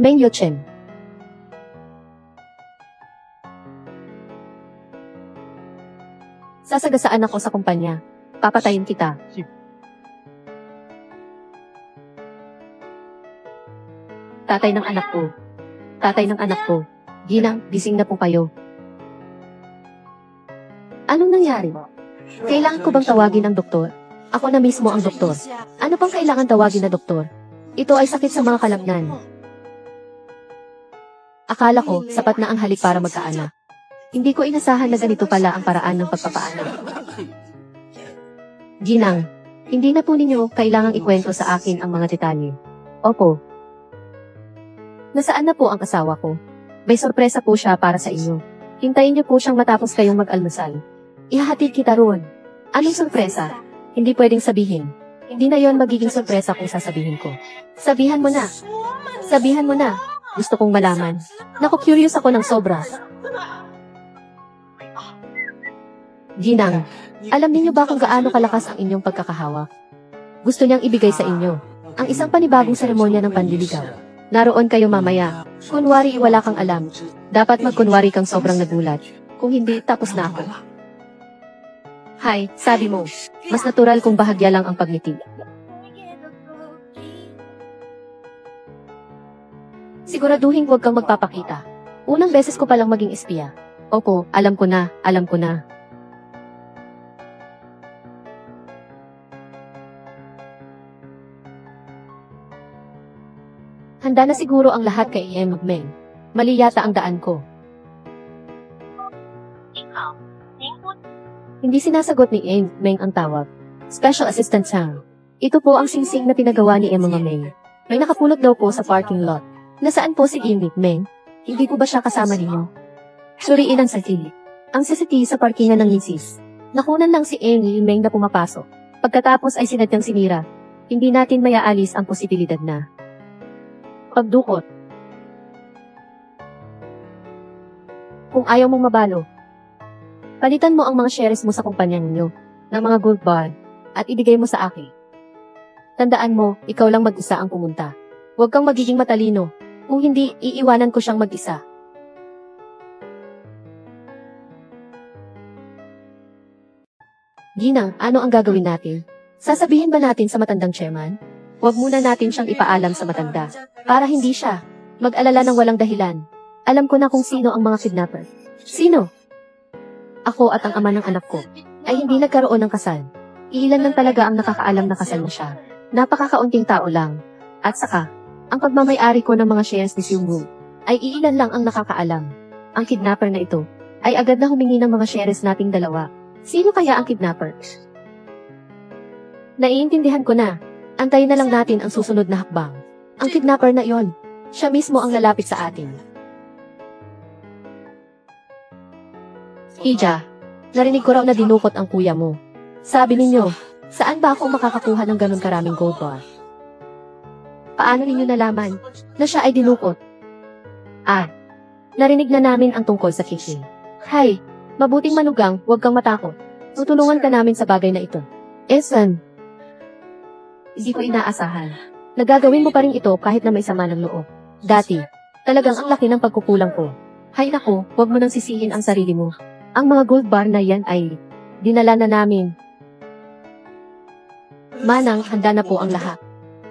Meng Yuchen. Sasagasaan ako sa kumpanya. Papatayin kita. Tatay ng anak ko. Tatay ng anak ko. Ginang, gising na po kayo. Anong nangyari? Kailangan ko bang tawagin ang doktor? Ako na mismo ang doktor. Ano pang kailangan tawagin na doktor? Ito ay sakit sa mga kalagnan. Akala ko, sapat na ang halik para magkaanak. Hindi ko inasahan na ganito pala ang paraan ng pagpapaanak. Ginang, hindi na po ninyo kailangang ikwento sa akin ang mga detalye. Opo. Nasaan na po ang asawa ko? May sorpresa po siya para sa inyo. Hintayin niyo po siyang matapos kayong mag-almusal. Ihahatid kita roon. Anong sorpresa? Hindi pwedeng sabihin. Hindi na yon magiging sorpresa kung sasabihin ko. Sabihan mo na. Sabihan mo na. Gusto kong malaman. Naku, curious ako ng sobra. Ginang, alam niyo ba kung gaano kalakas ang inyong pagkakahawak? Gusto niyang ibigay sa inyo ang isang panibagong seremonya ng panliligaw. Naroon kayo mamaya. Kunwari wala kang alam. Dapat magkunwari kang sobrang nagulat. Kung hindi, tapos na ako. Hay, sabi mo, mas natural kung bahagya lang ang pagngiti. Siguraduhin huwag kang magpapakita. Unang beses ko palang maging espiya. Opo, alam ko na, alam ko na. Handa na siguro ang lahat kay Meng. Mali yata ang daan ko. Hindi sinasagot ni Meng ang tawag. Special Assistant Chang. Ito po ang singsing na pinagawa ni Meng. May nakapulot daw po sa parking lot. Nasaan po si Meng? Hindi po ba siya kasama ninyo? Suriin ang CCTV. Ang CCTV sa parkingan ng misis. Nakunan lang si Meng na pumapasok. Pagkatapos ay sinadyang sinira. Hindi natin mayaalis ang posibilidad na pagdukot. Kung ayaw mong mabalo, palitan mo ang mga shares mo sa kumpanya ninyo ng mga gold bar at ibigay mo sa akin. Tandaan mo, ikaw lang mag-isa ang pumunta. Huwag kang magiging matalino. Kung hindi, iiwanan ko siyang mag-isa. Ginang, ano ang gagawin natin? Sasabihin ba natin sa matandang chairman? Huwag muna natin siyang ipaalam sa matanda. Para hindi siya mag-alala ng walang dahilan. Alam ko na kung sino ang mga kidnapper. Sino? Ako at ang ama ng anak ko ay hindi nagkaroon ng kasal. Iilan lang talaga ang nakakaalam na kasal na siya. Napakakaunting tao lang. At saka, ang pagmamayari ko ng mga shares ni Xiongwu ay iilan lang ang nakakaalam. Ang kidnapper na ito ay agad na humingi ng mga shares nating dalawa. Sino kaya ang kidnapper? Naiintindihan ko na. Antayin na lang natin ang susunod na hakbang. Ang kidnapper na iyon, siya mismo ang lalapit sa atin. Hija, narinig ko raw na dinukot ang kuya mo. Sabi ninyo, saan ba ako makakakuha ng ganun karaming gold bar? Paano ninyo nalaman na siya ay dinukot? Narinig na namin ang tungkol sa kitchen. Hay, mabuting manugang, huwag kang matakot. Tutulungan ka namin sa bagay na ito. Esan, hindi ko inaasahan. Nagagawin mo pa rin ito kahit na may sama ng loob. Dati, talagang ang laki ng pagkukulang ko. Hay nako, huwag mo nang sisihin ang sarili mo. Ang mga gold bar na yan ay dinala na namin. Manang, handa na po ang lahat.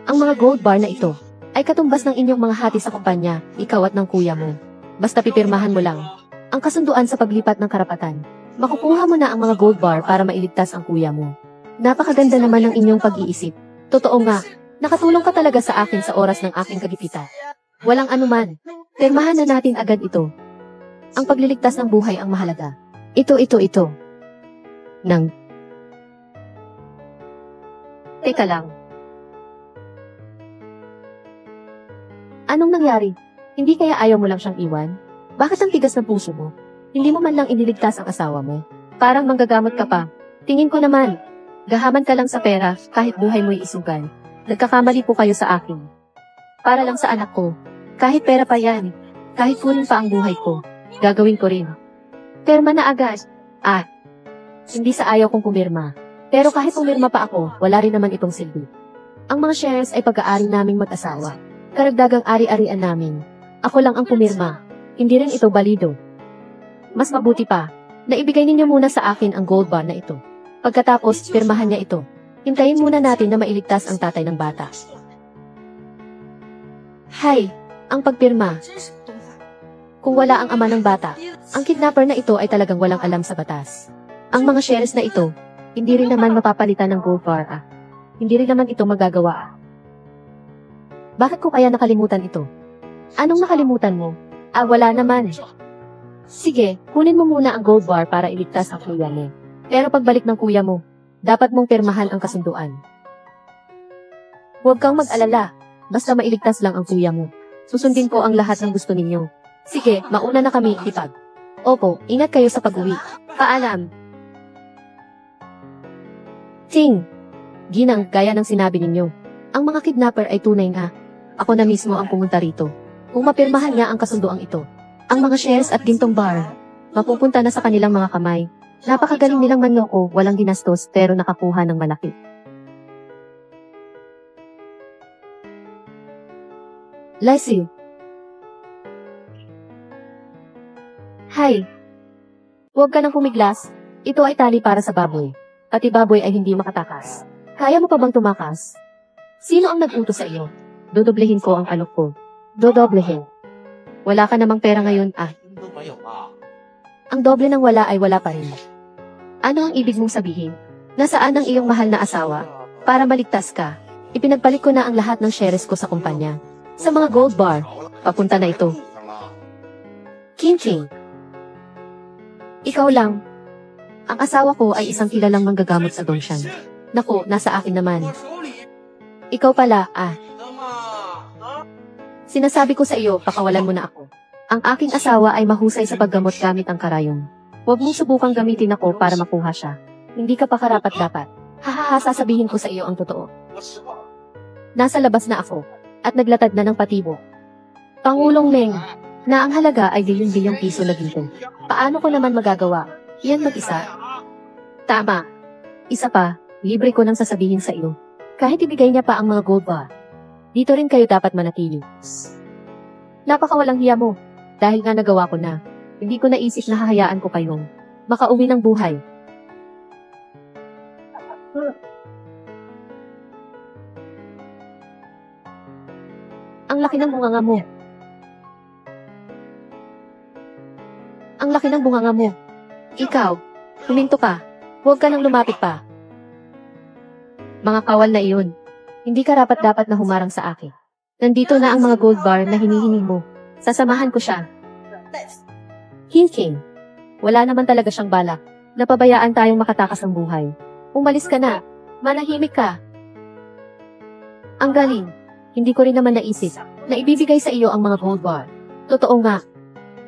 Ang mga gold bar na ito ay katumbas ng inyong mga hati sa kumpanya, ikaw at ng kuya mo. Basta pipirmahan mo lang ang kasunduan sa paglipat ng karapatan. Makukuha mo na ang mga gold bar para mailigtas ang kuya mo. Napakaganda naman ng inyong pag-iisip. Totoo nga, nakatulong ka talaga sa akin sa oras ng aking kagipitan. Walang anuman. Pirmahan na natin agad ito. Ang pagliligtas ng buhay ang mahalaga. Ito. Teka lang. Anong nangyari? Hindi kaya ayaw mo lang siyang iwan? Bakit ang tigas ng puso mo? Hindi mo man lang iniligtas ang asawa mo. Parang manggagamot ka pa. Tingin ko naman. Gahaman ka lang sa pera kahit buhay mo'y isugal. Nagkakamali po kayo sa akin. Para lang sa anak ko. Kahit pera pa yan. Kahit kunin pa ang buhay ko. Gagawin ko rin. Pirma na agad. Hindi sa ayaw kong pumirma. Pero kahit pumirma pa ako, wala rin naman itong silbi. Ang mga shares ay pag-aari naming mag-asawa. Karagdagang ari-arian namin. Ako lang ang pumirma. Hindi rin ito balido. Mas mabuti pa, naibigay ninyo muna sa akin ang gold bar na ito. Pagkatapos, pirmahan niya ito. Hintayin muna natin na mailigtas ang tatay ng bata. Hay, ang pagpirma. Kung wala ang ama ng bata, ang kidnapper na ito ay talagang walang alam sa batas. Ang mga shares na ito, hindi rin naman mapapalitan ng gold bar. Hindi rin naman ito magagawa. Bakit ko kaya nakalimutan ito? Anong nakalimutan mo? Wala naman. Sige, kunin mo muna ang gold bar para iligtas ang kuya mo. Pero pagbalik ng kuya mo, dapat mong pirmahan ang kasunduan. Huwag kang mag-alala, basta mailigtas lang ang kuya mo. Susundin ko ang lahat ng gusto ninyo. Sige, mauna na kami, Hipag. Opo, ingat kayo sa pag-uwi. Paalam. Ting! Ginang, gaya ng sinabi ninyo. Ang mga kidnapper ay tunay nga. Ako na mismo ang pumunta rito. Kung mapirmahan niya ang kasunduang ito, ang mga shares at gintong bar, mapupunta na sa kanilang mga kamay. Napakagaling nilang manloko, walang ginastos pero nakakuha ng malaki. Leslie. Hay! Huwag ka nang pumiglas. Ito ay tali para sa baboy. Pati baboy ay hindi makatakas. Kaya mo pa bang tumakas? Sino ang nag-utos sa iyo? Dodoblehin ko ang alok ko. Dodoblehin. Wala ka namang pera ngayon, Ang doble ng wala ay wala pa rin. Ano ang ibig mong sabihin? Nasaan ang iyong mahal na asawa? Para maligtas ka, ipinagpalit ko na ang lahat ng shares ko sa kumpanya. Sa mga gold bar, papunta na ito. King. Ikaw lang. Ang asawa ko ay isang kilalang manggagamot sa Dongshan. Naku, nasa akin naman. Ikaw pala, Sinasabi ko sa iyo, pakawalan mo na ako. Ang aking asawa ay mahusay sa paggamot gamit ang karayom. Huwag mong subukang gamitin ako para makuha siya. Hindi ka pa karapat-dapat. Hahaha, sasabihin ko sa iyo ang totoo. Nasa labas na ako, at naglatad na ng patibo. Pangulong Meng, na ang halaga ay bilyong-bilyong piso na ginto. Paano ko naman magagawa? Yan mag-isa. Tama. Isa pa, libre ko nang sasabihin sa iyo. Kahit ibigay niya pa ang mga gold bar. Dito rin kayo dapat manatili. Napakawalang hiya mo. Dahil nga nagawa ko na. Hindi ko naisip na hahayaan ko kayong makauwi ng buhay. Ang laki ng bunganga mo. Ang laki ng bunganga mo. Ikaw, huminto ka. Huwag ka nang lumapit pa. Mga kawal na iyon. Hindi ka rapat-dapat na humarang sa akin. Nandito na ang mga gold bar na hinihingi mo. Sasamahan ko siya. King. Wala naman talaga siyang balak. Napabayaan tayong makatakas ng buhay. Umalis ka na. Manahimik ka. Ang galing. Hindi ko rin naman naisip na ibibigay sa iyo ang mga gold bar. Totoo nga.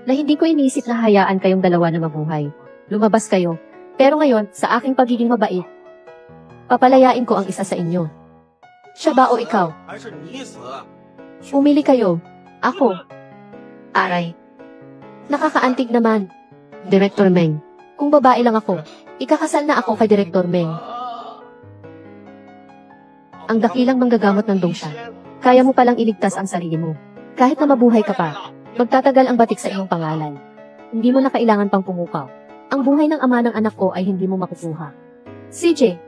Na hindi ko iniisip na hayaan kayong dalawa na mabuhay. Lumabas kayo. Pero ngayon, sa aking pagiging mabait, papalayain ko ang isa sa inyo. Siya ba o ikaw? Umili kayo. Ako. Aray. Nakakaantig naman. Director Meng. Kung babae lang ako, ikakasal na ako kay Director Meng. Ang dakilang manggagamot ng Dongshan. Kaya mo palang iligtas ang sarili mo. Kahit na mabuhay ka pa, magtatagal ang batik sa iyong pangalan. Hindi mo na kailangan pang pumukaw. Ang buhay ng ama ng anak ko ay hindi mo makukuha. CJ,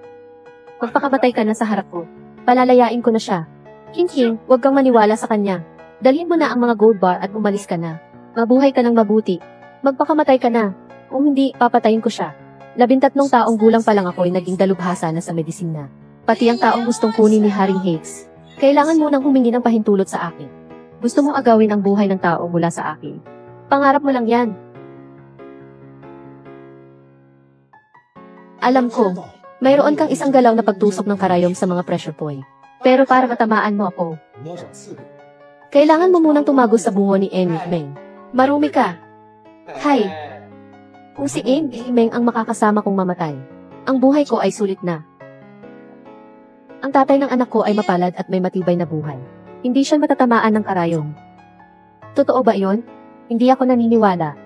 magpakamatay ka na sa harap ko. Palalayain ko na siya. King, huwag kang maniwala sa kanya. Dalhin mo na ang mga gold bar at umalis ka na. Mabuhay ka ng mabuti. Magpakamatay ka na. Kung hindi, papatayin ko siya. 13 taong gulang pa lang ako ay naging dalubhasa na sa medisina. Pati ang taong gustong kunin ni Haring Hicks. Kailangan mo nang humingi ng pahintulot sa akin. Gusto mong agawin ang buhay ng tao mula sa akin. Pangarap mo lang yan. Alam ko, mayroon kang isang galaw na pagtusok ng karayom sa mga pressure point. Pero para matamaan mo ako, kailangan mo munang tumagos sa bungo ni Amy Meng. Marumi ka. Hay! Kung si Amy Meng ang makakasama kong mamatay, ang buhay ko ay sulit na. Ang tatay ng anak ko ay mapalad at may matibay na buhay. Hindi siya matatamaan ng karayom. Totoo ba iyon? Hindi ako naniniwala.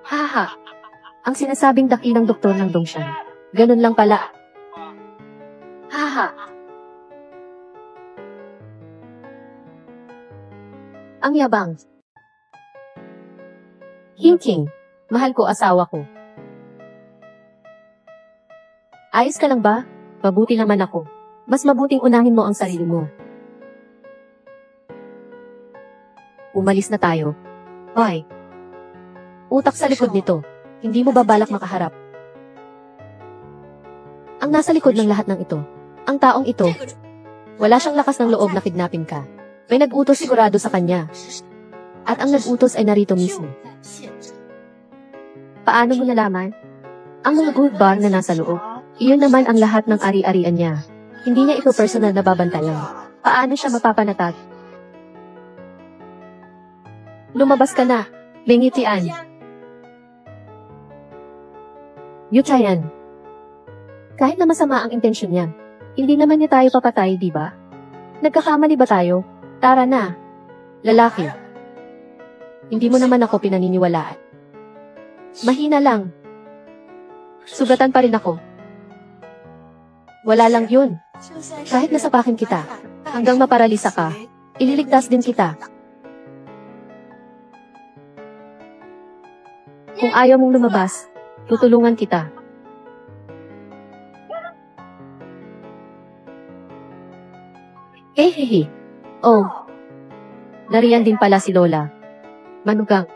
Haha. Ang sinasabing dakilang doktor ng Dongshan. Ganun lang pala. Haha. Ang yabang. King, mahal ko asawa ko. Ayos ka lang ba? Mabuti naman ako. Mas mabuting unahin mo ang sarili mo. Umalis na tayo. Hoy. Utak sa likod nito. Hindi mo ba balak makaharap? Ang nasa likod ng lahat ng ito, ang taong ito, wala siyang lakas ng loob na kidnapin ka. May nag-utos sigurado sa kanya. At ang nag-utos ay narito mismo. Paano mo nalaman? Ang mga gold bar na nasa loob, iyon naman ang lahat ng ari-arian niya. Hindi niya ito personal na babantayan. Paano siya mapapanatag? Lumabas ka na, Bengitian. Yuchayan. Kahit na masama ang intensyon niya, hindi naman niya tayo papatay, di ba? Nagkakamali ba tayo? Tara na. Lalaki. Hindi mo naman ako pinaniniwalaan. Mahina lang. Sugatan pa rin ako. Wala lang yun. Kahit nasapakin kita, hanggang maparalisa ka, ililigtas din kita. Kung ayaw mong lumabas, tutulungan kita. Hehehe. Oh. Nariyan din pala si Lola. Manugang.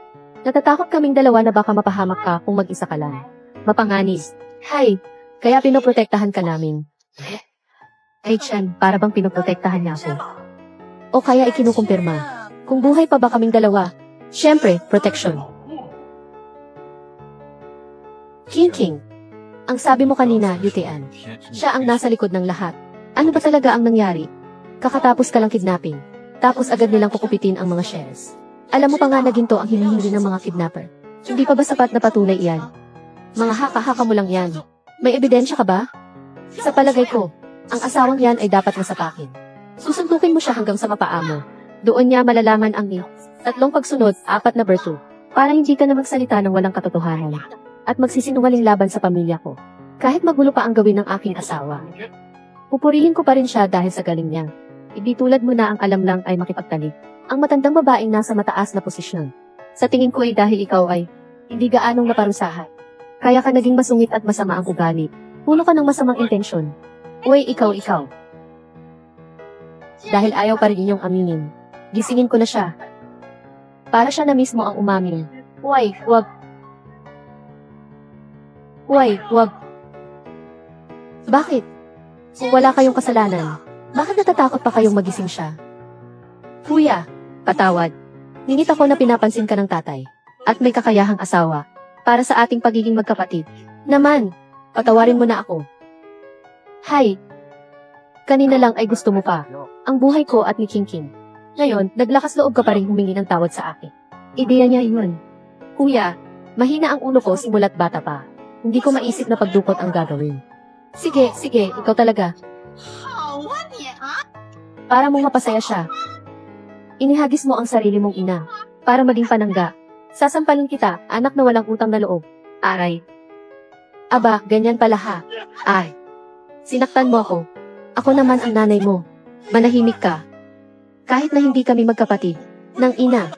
Natatakot kaming dalawa na baka mapahamak ka kung mag-isa ka lang. Mapanganis. Hay. Kaya pinoprotektahan ka namin. Ay tiyan, para bang pinoprotektahan niya ako. O kaya ikinukumpirma. Kung buhay pa ba kaming dalawa? Siyempre, protection. King. Ang sabi mo kanina, Yutean. Siya ang nasa likod ng lahat. Ano ba talaga ang nangyari? Kakatapos ka lang kidnapping. Tapos agad nilang kukupitin ang mga shares. Alam mo pa nga na ginto ang hinihingi ng mga kidnapper. Hindi pa ba sapat na patunay iyan? Mga haka-haka mo lang yan. May ebidensya ka ba? Sa palagay ko, ang asawang yan ay dapat masapakin. Susuntukin mo siya hanggang sa mapaa mo. Doon niya malalaman ang tatlong pagsunod, 4 na bertu. Para hindi ka na magsalita ng walang katotohanan. At magsisinungaling laban sa pamilya ko. Kahit magulo pa ang gawin ng aking asawa. Pupurihin ko pa rin siya dahil sa galing niya. Hindi tulad mo na ang alam lang ay makipagtalik. Ang matandang babaeng nasa mataas na posisyon. Sa tingin ko ay dahil ikaw ay hindi gaanong naparusahan. Kaya ka naging masungit at masama ang ugali. Puno ka ng masamang intensyon. Uy, ikaw. Dahil ayaw pa rin inyong aminin. Gisingin ko na siya. Para siya na mismo ang umamin. Uy, wag. Bakit? Kung wala kayong kasalanan, bakit natatakot pa kayong magising siya? Kuya, patawad. Ningit ako na pinapansin ka ng tatay. At may kakayahang asawa. Para sa ating pagiging magkapatid. Naman, patawarin mo na ako. Hay. Kanina lang ay gusto mo pa. Ang buhay ko at ni King. Ngayon, naglakas loob ka pa rin humingi ng tawad sa akin. Ideya niya yun. Kuya, mahina ang ulo ko simula't bata pa. Hindi ko maisip na pagdukot ang gagawin. Sige, ikaw talaga. Para mong mapasaya siya. Inihagis mo ang sarili mong ina. Para maging panangga. Sasampalin kita, anak na walang utang na loob. Aray. Aba, ganyan pala ha. Ay. Sinaktan mo ako. Ako naman ang nanay mo. Manahimik ka. Kahit na hindi kami magkapatid. Ng ina.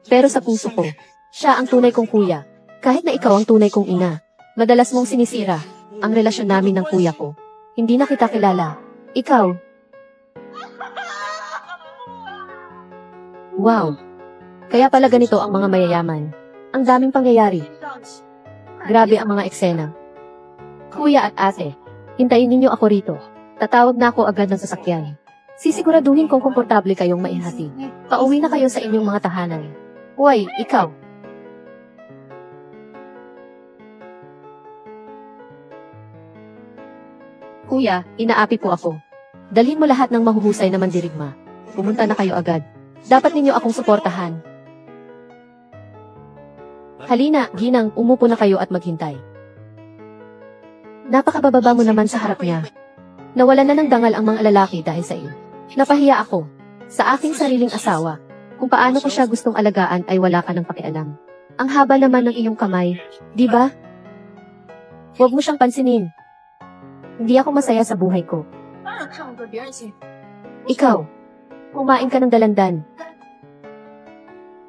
Pero sa puso ko, siya ang tunay kong kuya. Kahit na ikaw ang tunay kong ina. Madalas mong sinisira ang relasyon namin ng kuya ko. Hindi na kita kilala. Ikaw. Wow. Kaya pala ganito ang mga mayayaman. Ang daming pangyayari. Grabe ang mga eksena. Kuya at ate, hintayin ninyo ako rito. Tatawag na ako agad ng sasakyan. Sisiguraduhin kong komportable kayong maihati. Pauwi na kayo sa inyong mga tahanan. Uy, ikaw. Kuya, inaapi po ako. Dalhin mo lahat ng mahuhusay na mandirigma. Pumunta na kayo agad. Dapat ninyo akong suportahan. Halina, Ginang, umupo na kayo at maghintay. Napakabababa mo naman sa harap niya. Nawalan na ng dangal ang mga lalaki dahil sa iyo. Napahiya ako sa aking sariling asawa. Kung paano ko siya gustong alagaan ay wala ka ng pakialam. Ang haba naman ng iyong kamay, di ba? Huwag mo siyang pansinin. Hindi ako masaya sa buhay ko. Ikaw, kumain ka ng dalandan.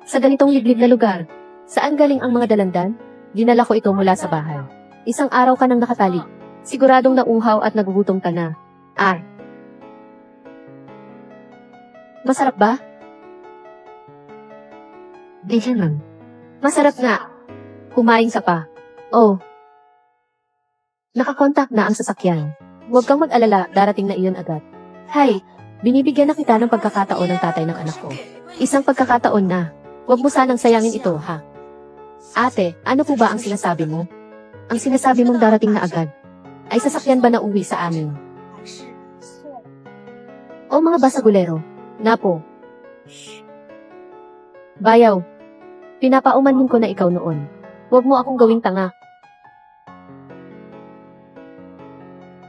Sa ganitong liblib na lugar, saan galing ang mga dalandan? Dinala ko ito mula sa bahay. Isang araw ka nang nakatali. Siguradong nauuhaw at nagugutom ka na. Masarap ba? Diyan lang. Masarap nga. Kumain ka pa. Oh. Nakakontak na ang sasakyan. Huwag kang mag-alala, darating na iyon agad. Hay, binibigyan na kita ng pagkakataon ng tatay ng anak ko. Isang pagkakataon na. Huwag mo sanang sayangin ito, ha? Ate, ano po ba ang sinasabi mo? Ang sinasabi mong darating na agad. Ay sasakyan ba na uwi sa amin? O mga basagulero, napo. Bayaw, pinapaumanhin ko na ikaw noon. Huwag mo akong gawing tanga.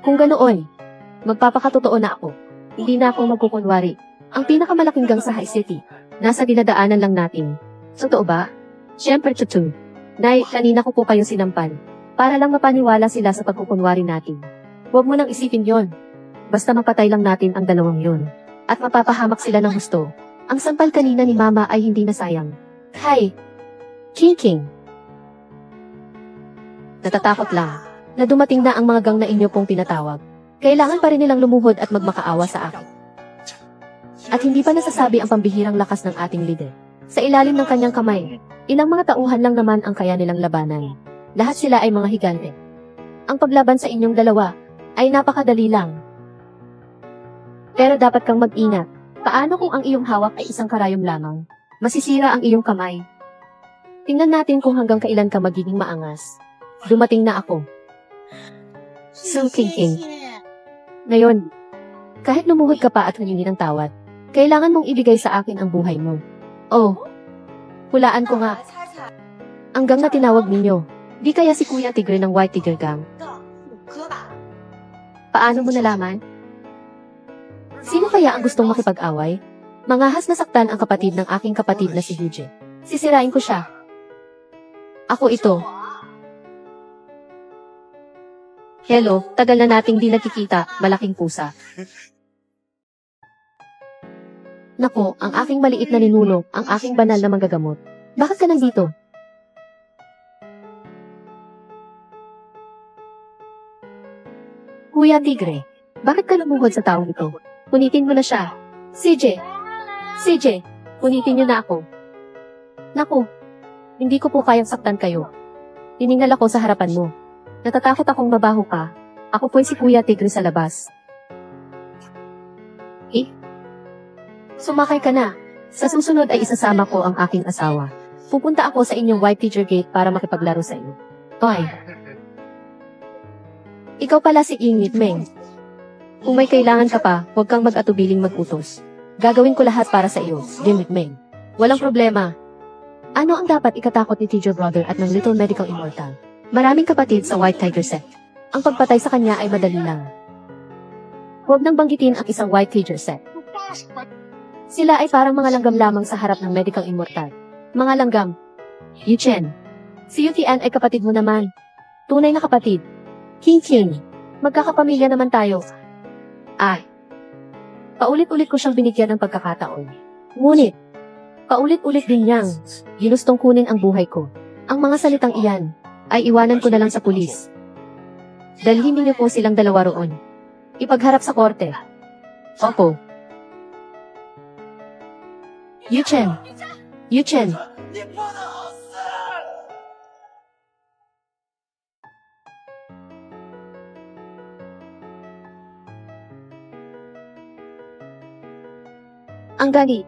Kung ganoon, magpapakatotoo na ako. Hindi na ako magkukunwari. Ang pinakamalaking gang sa High City, nasa dinadaanan lang natin. Totoo ba? Siyempre, tutu. Nay, kanina ko po kayong sinampal. Para lang mapaniwala sila sa pagkukunwari natin. Huwag mo nang isipin yon. Basta mapatay lang natin ang dalawang yon. At mapapahamak sila ng gusto. Ang sampal kanina ni Mama ay hindi nasayang. Hay! King. Natatakot lang na dumating na ang mga gang na inyo pong tinatawag. Kailangan pa rin nilang lumuhod at magmakaawa sa akin. At hindi pa nasasabi ang pambihirang lakas ng ating leader. Sa ilalim ng kanyang kamay, ilang mga tauhan lang naman ang kaya nilang labanan. Lahat sila ay mga higante. Ang paglaban sa inyong dalawa ay napakadali lang. Pero dapat kang mag-ingat. Paano kung ang iyong hawak ay isang karayom lamang? Masisira ang iyong kamay. Tingnan natin kung hanggang kailan ka magiging maangas. Dumating na ako. So, King. Ngayon, kahit lumuhod ka pa at humingi ng tawad, kailangan mong ibigay sa akin ang buhay mo. Oh, hulaan ko nga. Ang gang na tinawag ninyo. Di kaya si Kuya Tigre ng White Tiger Gang? Paano mo nalaman? Sino kaya ang gustong makipag-away? Mangahas na saktan ang kapatid ng aking kapatid na si Huje. Sisirain ko siya. Ako ito. Hello, tagal na nating di nakikita, malaking pusa. Nako, ang aking maliit na ninuno, ang aking banal na manggagamot. Bakit ka nandito? Kuya Tigre, bakit ka lumuhod sa taong ito? Punitin mo na siya. CJ, punitin niyo na ako. Naku, hindi ko po kayang saktan kayo. Tiningal ako sa harapan mo. Natatakot akong mabaho ka. Ako po'y si Kuya Tigre sa labas. Sumakay ka na. Sa susunod ay isasama ko ang aking asawa. Pupunta ako sa inyong White Teacher Gate para makipaglaro sa iyo. Toy. Ikaw pala si Ingrid Meng. Kung may kailangan ka pa, huwag kang mag-atubiling mag-utos. Gagawin ko lahat para sa iyo, Ingrid Meng. Walang problema. Ano ang dapat ikatakot ni Teacher Brother at ng Little Medical Immortal? Maraming kapatid sa White Tiger Set. Ang pagpatay sa kanya ay madali lang. Huwag nang banggitin ang isang White Tiger Set. Sila ay parang mga langgam lamang sa harap ng Medical Immortal. Mga langgam. Yu Chen. Si Yu Tian ay kapatid mo naman. Tunay na kapatid. King. Magkakapamilya naman tayo. Paulit-ulit ko siyang binigyan ng pagkakataon. Ngunit, paulit-ulit din niyang ginustong kunin ang buhay ko. Ang mga salitang iyan ay iwanan ko na lang sa pulis. Dalhin niyo po silang dalawa roon. Ipagharap sa korte. Opo. Yu Chen. Ang galit.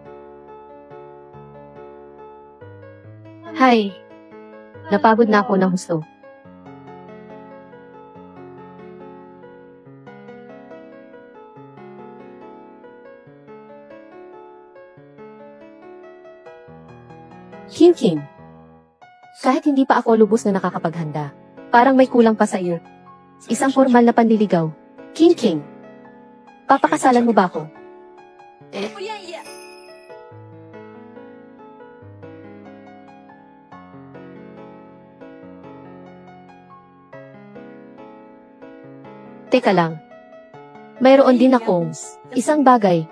Hay. Napagod na ako ng husto. King. Kahit hindi pa ako lubos na nakakapaghanda, parang may kulang pa sa iyo. Isang formal na panliligaw. King. Papakasalan mo ba ako? Teka lang. Mayroon din akong isang bagay.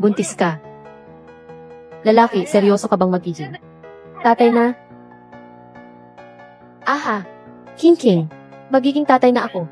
Buntis ka. Lalaki, seryoso ka bang magiging tatay na? Aha, King King, magiging tatay na ako.